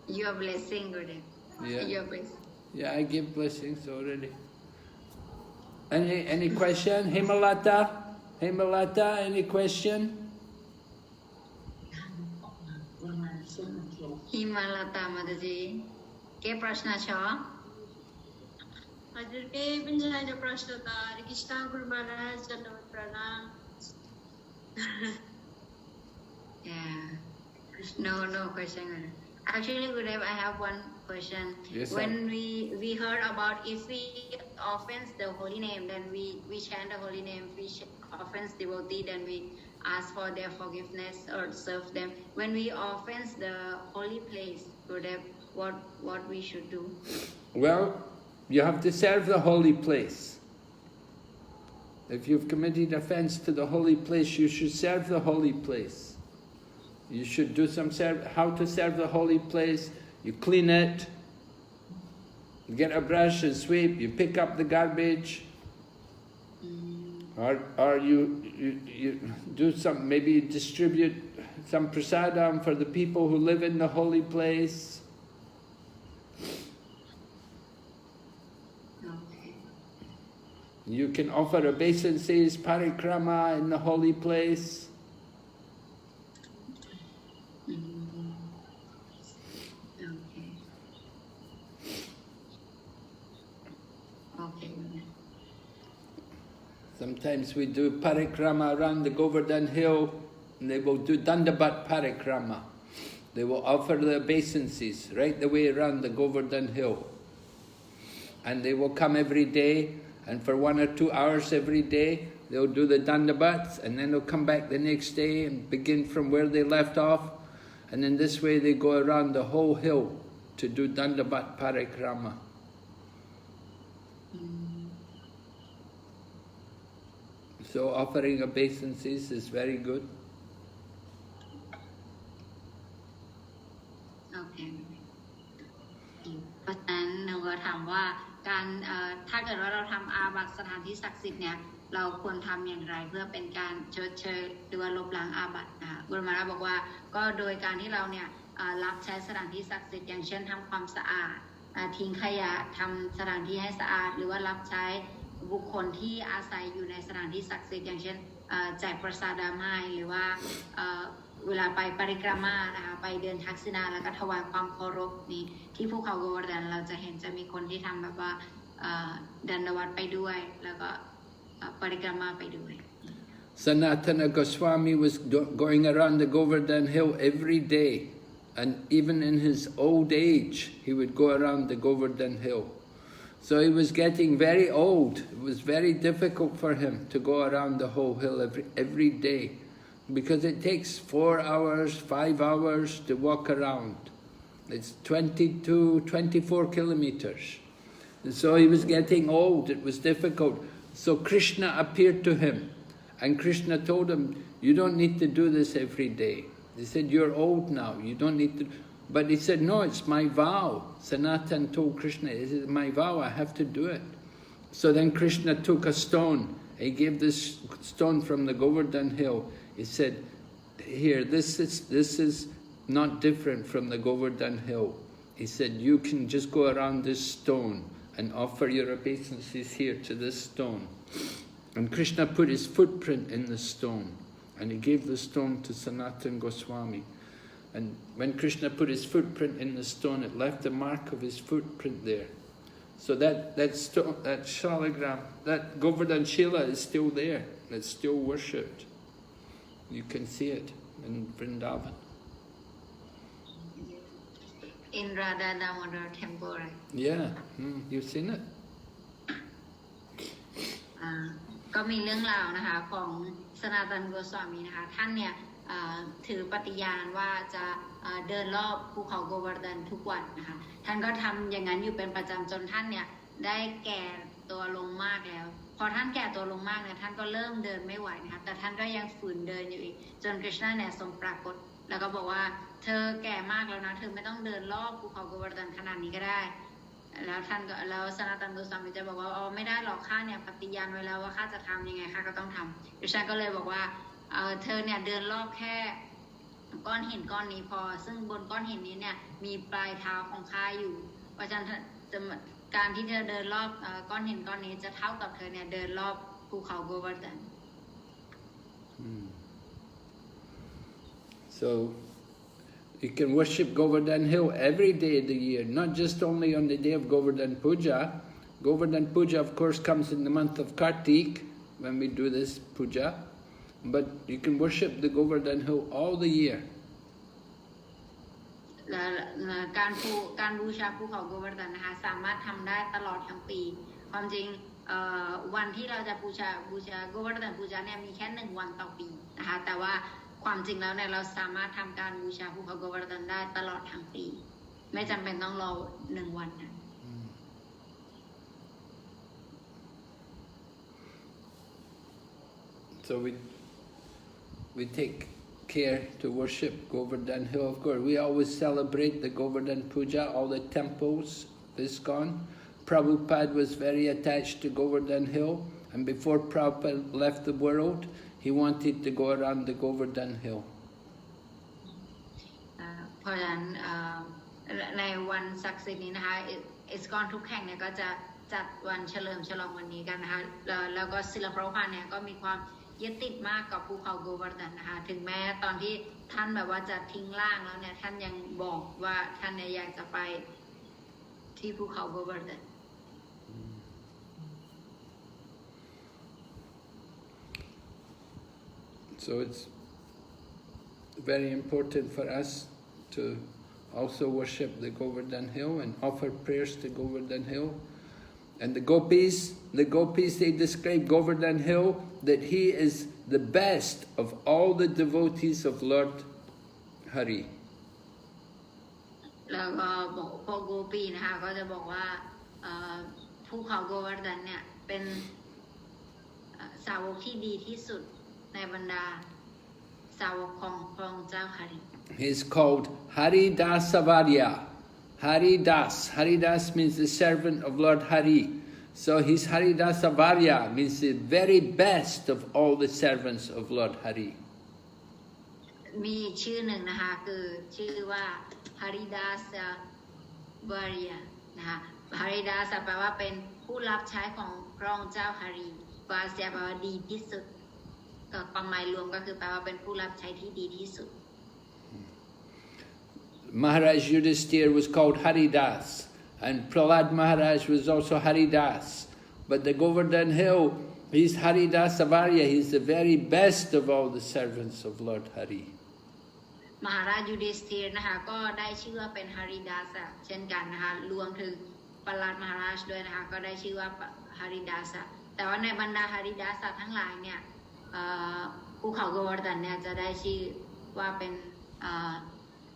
Your blessing, Gurudev. Yeah. Your blessing. Yeah, I give blessings already. Any question? Himalata, any question? Himalata Mataji, के प्रश्न छ? हजुर केही पनि छैन प्रश्न त हरे कृष्ण गुरु महाराज दण्डवत प्रणाम Yeah. No question. Actually, Gurudev, I have one question. Yes, when we heard about if we offense the holy name, then we chant the holy name. We offense devotee, then we ask for their forgiveness or serve them. When we offense the holy place, Gurudev, what we should do? Well, you have to serve the holy place. If you've committed offense to the holy place, you should serve the holy place. You should do how to serve the holy place. You clean it, you get a brush and sweep, you pick up the garbage, or you do some, maybe you distribute some prasadam for the people who live in the holy place. You can offer obeisances, parikrama in the holy place. Sometimes we do parikrama around the Govardhana hill, and they will do dandabat parikrama. They will offer the obeisances right the way around the Govardhana hill. And they will come every day, and for 1 or 2 hours every day, they'll do the dandabats, and then they'll come back the next day and begin from where they left off. And in this way they go around the whole hill to do dandabat parikrama. So offering obeisances is very good. Okay. เพราะฉะนั้นหนูก็ถามว่าการถ้าเกิดว่าเราทำอาบัติสถานที่ศักดิ์สิทธิ์เนี่ยเราควรทำอย่างไรเพื่อเป็นการชดเชยหรือว่าลบล้างอาบัตินะคะบุรมาราบอกว่าก็โดยการที่เราเนี่ยรับใช้สถานที่ศักดิ์สิทธิ์อย่างเช่นทำความสะอาดทิ้งขยะทำสถานที่ให้สะอาดหรือว่ารับใช้บุคคลที่อาศัยอยู่ในสถานที่ศักดิ์สิทธิ์อย่างเช่นแจกประสาดาไม้หรือว่าเวลาไปปริกรมานะคะไปเดินทักษิณาแล้วก็ถวายความเคารพนี่ที่ภูเขาโกวาร์ดานเราจะเห็นจะมีคนที่ทำแบบว่าดันวัดไปด้วยแล้วก็ปริกรมาไปด้วย Sanatana Goswami was going around the Govardhana hill every day, and even in his old age he would go around the Govardhana hill. So he was getting very old. It was very difficult for him to go around the whole hill every day, because it takes 4 hours, 5 hours to walk around. It's 24 kilometers. And so he was getting old, it was difficult. So Krishna appeared to him, and Krishna told him, you don't need to do this every day. He said, you're old now, you don't need to. But he said, no, it's my vow. Sanatan told Krishna, it is my vow, I have to do it. So then Krishna took a stone. He gave this stone from the Govardhana hill. He said, here, this is not different from the Govardhana hill. He said, you can just go around this stone and offer your obeisances here to this stone. And Krishna put his footprint in the stone, and he gave the stone to Sanatana Goswami. And when Krishna put his footprint in the stone, it left the mark of his footprint there. So that stone, that shalagram, that Govardhana Shila is still there. It's still worshipped. You can see it in Vrindavan. In Radha Damodar temple, right? Yeah, you've seen it. ก็มีเรื่องราวนะคะของสนาตันโกสวามีนะคะท่านเนี่ยถือปฏิญาณว่าจะเดินรอบภูเขาโกวาร์ดันทุกวันนะคะท่านก็ทำอย่างนั้นอยู่เป็นประจำจนท่านเนี่ยได้แก่ตัวลงมากแล้วพอท่านแก่ตัวลงมากเนี่ยท่านก็เริ่มเดินไม่ไหวนะคะแต่ท่านก็ยังฝืนเดินอยู่อีกจนกฤษณะเนี่ยทรงปรากฏแล้วก็บอกว่าเธอแก่มากแล้วนะเธอไม่ต้องเดินรอบภูเขาโกวาร์ดันขนาดนี้ก็ได้แล้วท่านก็แล้วสนาตันโกสวามีจะบอกว่าไม่ได้หรอกข้าเนี่ยปฏิญาณไว้แล้วว่าข้าจะทำยังไงข้าก็ต้องทำกฤษณะก็เลยบอกว่าเธอเนี่ยเดินรอบแค่ก้อนหินก้อนนี้พอซึ่งบนก้อนหินนี้เนี่ยมีปลายเท้าของข้าอยู่เพราะฉะนั้นการที่เธอเดินรอบก้อนหินก้อนนี้จะเท่ากับเธอเนี่ยเดินรอบภูเขาโกวาร์ดัน So you can worship Govardhana hill every day of the year, not just only on the day of Govardhana Puja. Govardhana Puja, of course, comes in the month of Kartik when we do this puja, but you can worship the Govardhana hill all the year. การบูชาภูเขาโกวาร์ดันนะคะสามารถทำได้ตลอดทั้งปีความจริงวันที่เราจะบูชาโกวาร์ดันบูชาเนี่ยมีแค่1 วันต่อปีนะคะแต่ว่าความจริงแล้วเนี่ยเราสามารถทำการบูชาภูเขาโกวาร์ดันได้ตลอดทั้งปีไม่จำเป็นต้องรอ1 วันนะ So we take care to worship Govardhana hill. Of course, we always celebrate the Govardhana Puja, all the temples, ISKCON. Prabhupada was very attached to Govardhana hill, and before Prabhupada left the world, he wanted to go around the Govardhana hill. เพราะฉะนั้นในวันศักดิ์สิทธิ์นี้นะคะISKCONทุกแห่งเนี่ยก็จะ จัดวันเฉลิมฉลองวันนี้กันนะคะแล้วก็ศิลปะพาเนี่ยก็มีความยึดติดมากกับภูเขาโกวาร์ดันนะคะถึงแม้ตอนที่ท่านแบบว่าจะทิ้งร่างแล้วเนี่ยท่านยังบอกว่าท่านเนี่ยอยากจะไปที่ภูเขาโกวาร์ดัน So it's very important for us to also worship the Govardhana hill and offer prayers to Govardhana hill. And the gopis, they describe Govardhana hill that he is the best of all the devotees of Lord Hari. แล้วก็พวกโกปีนะคะก็จะบอกว่าภูเขาโกวาร์ดันเนี่ยเป็นสาวกที่ดีที่สุดในบรรดาสาวกของพระองค์เจ้าฮาริ He's called Haridasavarya. Haridas means the servant of Lord Hari. So he's Haridasavarya, means the very best of all the servants of Lord Hari. มีชื่อหนึ่งนะคะคือชื่อว่าฮาริดาสวารียนะคะฮาริดาสแปลว่าเป็นผู้รับใช้ของพระองค์เจ้าฮารีวาเซียแปลว่าดีที่สุดก็ความหมายรวมก็คือแปลว่าเป็นผู้รับใช้ที่ดีที่สุด Maharaj Yudhisthira was called Haridas, and Prahlad Maharaj was also Haridas. But the Govardhana hill, he's Haridasavarya, he's the very best of all the servants of Lord Hari. มหาราชยูดิสธีรนะคะก็ได้ชื่อว่าเป็นฮาริดาสะเช่นกันนะคะรวมถึงประหลัดมหาราชด้วยนะคะก็ได้ชื่อว่าฮาริดาสะแต่ว่าในบรรดาฮาริดาสะทั้งหลายเนี่ยภูเขาโกวาร์ดันเนี่ยจะได้ชื่อว่าเป็น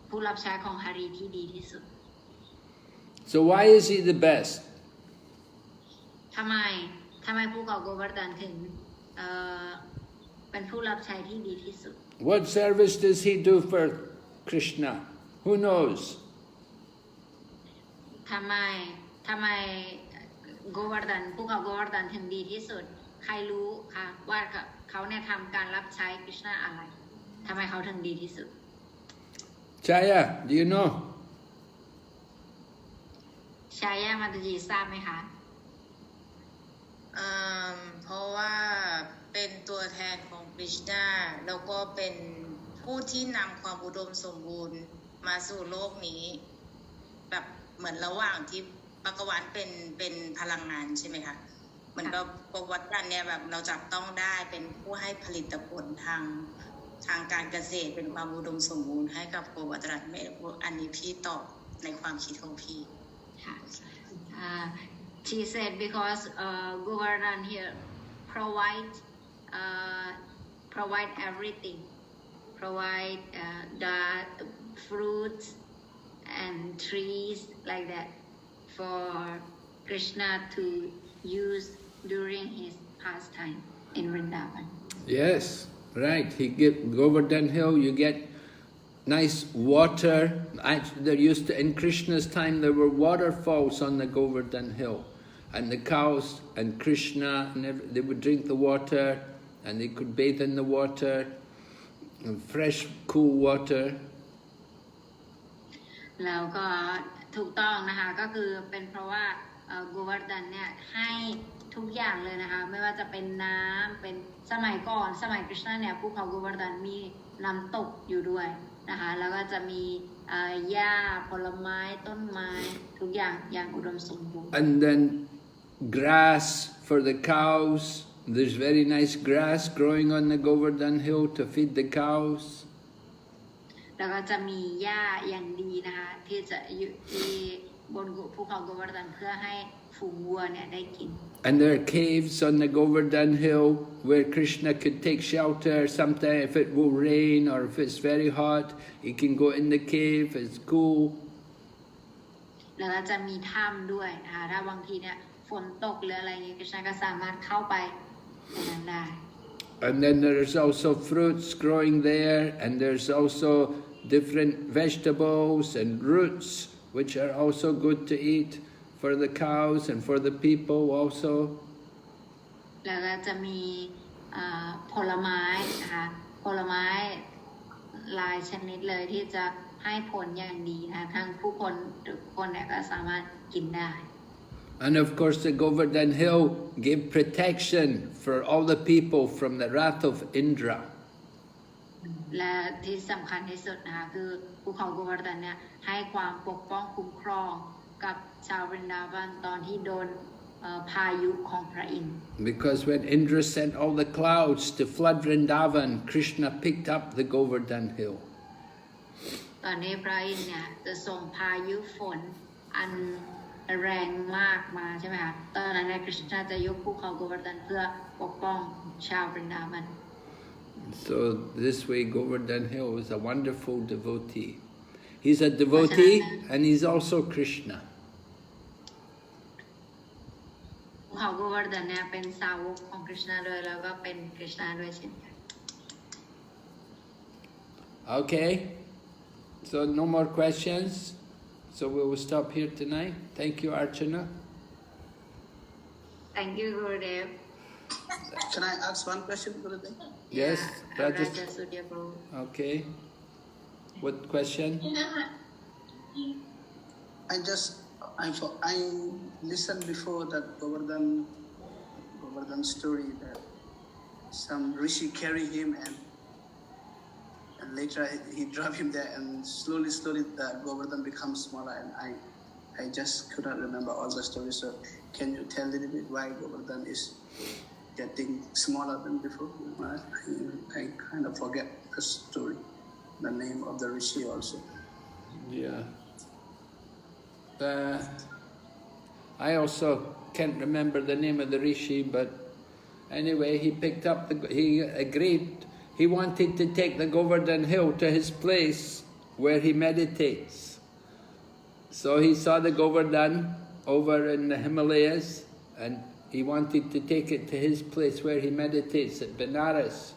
ผู้รับใช้ของฮารีที่ดีที่สุด So why is he the best? ทำไมภูเขาโกวาร์ดันถึงเป็นผู้รับใช้ที่ดีที่สุด What service does he do for Krishna? Who knows? ทำไมโกวาร์ดันภูเขาโกวาร์ดันถึงดีที่สุดใครรู้คะว่าเขาเนี่ยทำการรับใช้คริชนาอะไรทำไมเขาถึงดีที่สุด Chaya, do you know? ชายามาตุจีทราบไหมคะเพราะว่าเป็นตัวแทนของคริชนาแล้วก็เป็นผู้ที่นำความอุดมสมบูรณ์มาสู่โลกนี้แบบเหมือนระหว่างที่ปักกวันเป็นพลังงานใช่ไหมคะเหมือนกับโกวัตกันเนี่ยแบบเราจับต้องได้เป็นผู้ให้ผลิตผลทางการเกษตรเป็นความอุดมสมบูรณ์ให้กับโกวัตรัฐไม่อันนี้พี่ตอบในความคิดของพี่ค่ะShe said because Govardhana here provide everything, provide the fruits and trees like that for Krishna to use during his pastime in Vrindavan. Yes, right. He get Govardhana hill. You get nice water. There used to, in Krishna's time, there were waterfalls on the Govardhana hill. And the cows and Krishna, they would drink the water and they could bathe in the water, and fresh, cool water. แล้วก็ถูกต้องนะคะก็คือเป็นเพราะว่าโกวาร์ดันเนี่ยให้ทุกอย่างเลยนะคะไม่ว่าจะเป็นน้ำเป็นสมัยก่อนสมัยคริชนาเนี่ยภูเขาโกวาร์ดันมีน้ำตกอยู่ด้วยนะคะแล้วก็จะมีหญ้าผลไม้ต้นไม้ทุกอย่างอย่างอุดมสมบูรณ์ And then grass for the cows. There's very nice grass growing on the Govardhana hill to feed the cows. แล้วก็จะมีหญ้าอย่างดีนะคะที่จะอยู่ที่บนภูเขาโกวาร์ดันเพื่อให้ฝูงวัวเนี่ยได้กิน And there are caves on the Govardhana hill where Krishna could take shelter. Sometimes if it will rain or if it's very hot, he can go in the cave, it's cool. แล้วก็จะมีถ้ำด้วยนะคะถ้าบางทีเนี่ยฝนตกหรืออะไรอย่างนี้คริชนาก็สามารถเข้าไปในนั้นได้ And then there's also fruits growing there, and there's also different vegetables and roots which are also good to eat for the cows and for the people also. แล้วก็จะมีผลไม้นะคะผลไม้หลายชนิดเลยที่จะให้ผลอย่างดีนะทั้งผู้คนทุกคนเนี่ยก็สามารถกินได้ And of course the Govardhan hill gave protection for all the people from the wrath of Indra. และที่สำคัญที่สุดนะคะคือภูเขาโกวาร์ดันเนี่ยให้ความปกป้องคุ้มครองกับชาววรินดาวันตอนที่โดนพายุของพระอินทร์ Because when Indra sent all the clouds to flood Vrindavan, Krishna picked up the Govardhan hill. ตอนนี้พระอินทร์เนี่ยจะส่งพายุฝนอันแรงมากมาใช่ไหมคะตอนนั้นเนี่ยคริชนาจะยกภูเขาโกวาร์ดันเพื่อปกป้องชาววรินดาวัน So this way Govardhan hill is a wonderful devotee. He's a devotee and he's also Krishna. ภูเขาโกวาร์ดันเนี่ยเป็นสาวกของคริชนาด้วยแล้วก็เป็นคริชนาด้วยเช่นกัน Okay, so no more questions. So we will stop here tonight. Thank you, Archana. Thank you, Gurudev. Can I ask one question, Gurudev? Yes, Raja Surya Prabhu. Okay. What question? I listened before that Govardhan story that some rishi carry him and later he drop him there and slowly the Govardhan becomes smaller and I just could not remember all the stories. So can you tell a little bit why Govardhan is getting smaller than before? I kind of forget the story, the name of the rishi also. Yeah. I also can't remember the name of the rishi, but anyway, he picked up he agreed. He wanted to take the Govardhan hill to his place where he meditates. So he saw the Govardhan over in the Himalayas and he wanted to take it to his place where he meditates at Benares.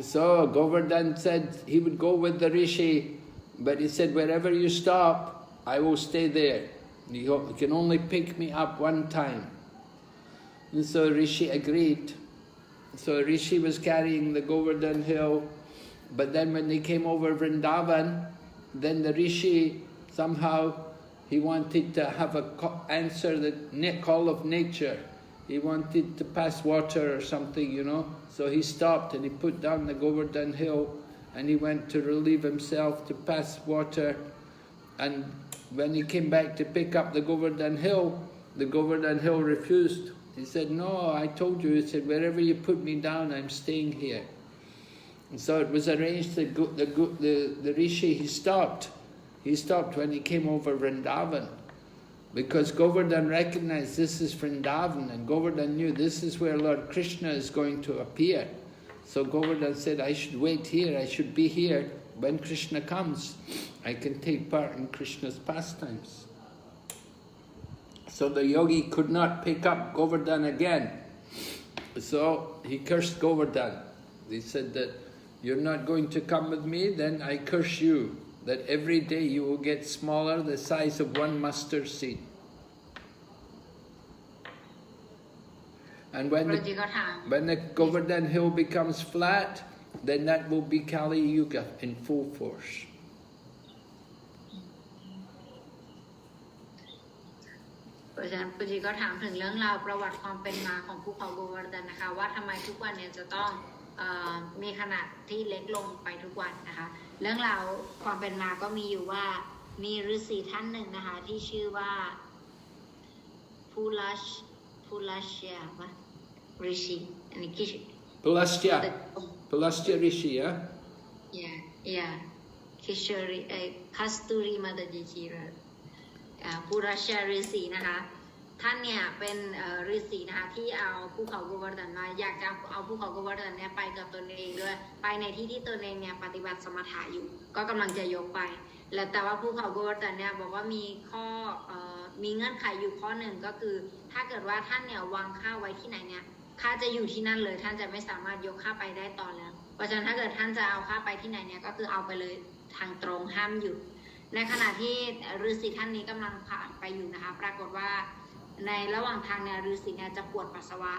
So Govardhan said he would go with the rishi, but he said, wherever you stop, I will stay there. You can only pick me up one time. And so rishi agreed. So rishi was carrying the Govardhan hill, but then when they came over Vrindavan, then the rishi somehow he wanted to have answer the call of nature. He wanted to pass water or something, you know. So he stopped and he put down the Govardhan hill and he went to relieve himself to pass water. And when he came back to pick up the Govardhan hill refused. He said, no, I told you. He said, wherever you put me down, I'm staying here. And so it was arranged that the rishi, he stopped. He stopped when he came over Vrindavan. Because Govardhan recognized this is Vrindavan, and Govardhan knew this is where Lord Krishna is going to appear. So Govardhan said, I should wait here, I should be here. When Krishna comes, I can take part in Krishna's pastimes. So the yogi could not pick up Govardhan again. So he cursed Govardhan. He said that, you're not going to come with me, then I curse you, that every day you will get smaller, the size of one mustard seed. And when the Govardhan hill becomes flat, then that will be Kali Yuga in full force. เพราะฉะนั้นปุจิก็ถามถึงเรื่องราวประวัติความเป็นมาของภูเขาโกวาร์ดันนะคะว่าทำไมทุกวันเนี่ยจะต้องมีขนาดที่เล็กลงไปทุกวันนะคะเรื่องราวความเป็นมาก็มีอยู่ว่ามีฤาษีท่านหนึ่งนะคะที่ชื่อว่าพูลัชยาวะฤาษีอันนี้คิดPulastya Rishi, yeah? Yeah. Kishori, Kasturi Madajichira. ปุราชาฤาษีนะคะท่านเนี่ยเป็นฤาษีนะคะที่เอาภูเขาโกวาร์ดันมาอยากจะเอาภูเขาโกวาร์ดันเนี่ยไปกับตนเองด้วยไปในที่ที่ตนเองเนี่ยปฏิบัติสมถะอยู่ก็กำลังจะยกไปแล้วแต่ว่าภูเขาโกวาร์ดันเนี่ยบอกว่ามีเงื่อนไขอยู่ข้อหนึ่งก็คือถ้าเกิดว่าท่านเนี่ยวางข้าวไว้ที่ไหนเนี่ยข้าจะอยู่ที่นั่นเลยท่านจะไม่สามารถยกข้าไปได้ต่อแล้วเพราะฉะนั้นถ้าเกิดท่านจะเอาข้าไปที่ไหนเนี่ยก็คือเอาไปเลยทางตรงห้ามหยุดในขณะที่ฤาษีท่านนี้กำลังผ่านไปอยู่นะคะปรากฏว่าในระหว่างทางเนี่ยฤาษีเนี่ยจะปวดปัสสาวะ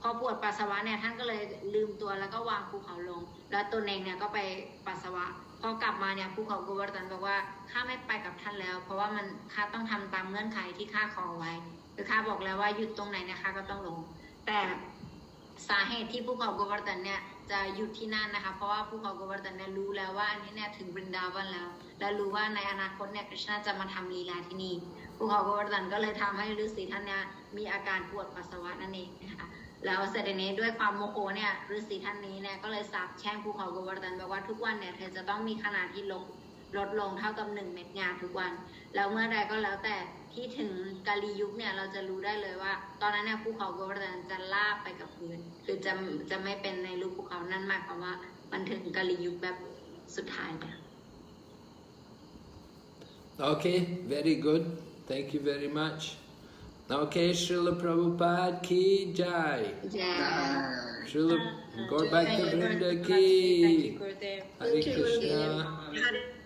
พอปวดปัสสาวะเนี่ยท่านก็เลยลืมตัวแล้วก็วางภูเขาลงแล้วตนเองเนี่ยก็ไปปัสสาวะพอกลับมาเนี่ยภูเขาโกวาร์ดันบอกว่าข้าไม่ไปกับท่านแล้วเพราะว่าข้าต้องทำตามเงื่อนไขที่ข้าขอไว้ คือข้าบอกแล้วว่าหยุดตรงไหนนะคะก็ต้องลงแต่สาเหตุที่ภูเขาโกวาร์ดันเนี่ยจะหยุดที่นั่นนะคะเพราะว่าภูเขาโกวาร์ดันเนี่ยรู้แล้วว่าอันนี้เนี่ยถึงบรินดาวันแล้วและรู้ว่าในอนาคตเนี่ยคริชนาจะมาทำลีลาที่นี่ภูเขาโกวาร์ดันก็เลยทำให้ฤาษีท่านเนี่ยมีอาการปวดปัสสาวะนั่นเองนะคะแล้วเสร็จนี้ด้วยความโมโหเนี่ยฤาษีท่านนี้เนี่ยก็เลยสาปแช่งภูเขาโกวาร์ดันบอกว่าทุกวันเนี่ยเธอจะต้องมีขนาดที่ลดลงเท่ากับ1 เม็ดงาทุกวันแล้วเมื่อใดก็แล้วแต่ที่ถึงกาลียุคเนี่ยเราจะรู้ได้เลยว่าตอนนั้นเนี่ยภูเขาโกวาร์ดันจะลาบไปกับพื้นคือจะไม่เป็นในรูปภูเขานั่นหมายความว่ามันถึงกาลียุคแบบสุดท้ายเนี่ย Okay, very good. Thank you very much. Okay, Srila Prabhupada ki jai. Srila, go back to Vrinda ki. Thank you, Gurudev. Hare Krishna.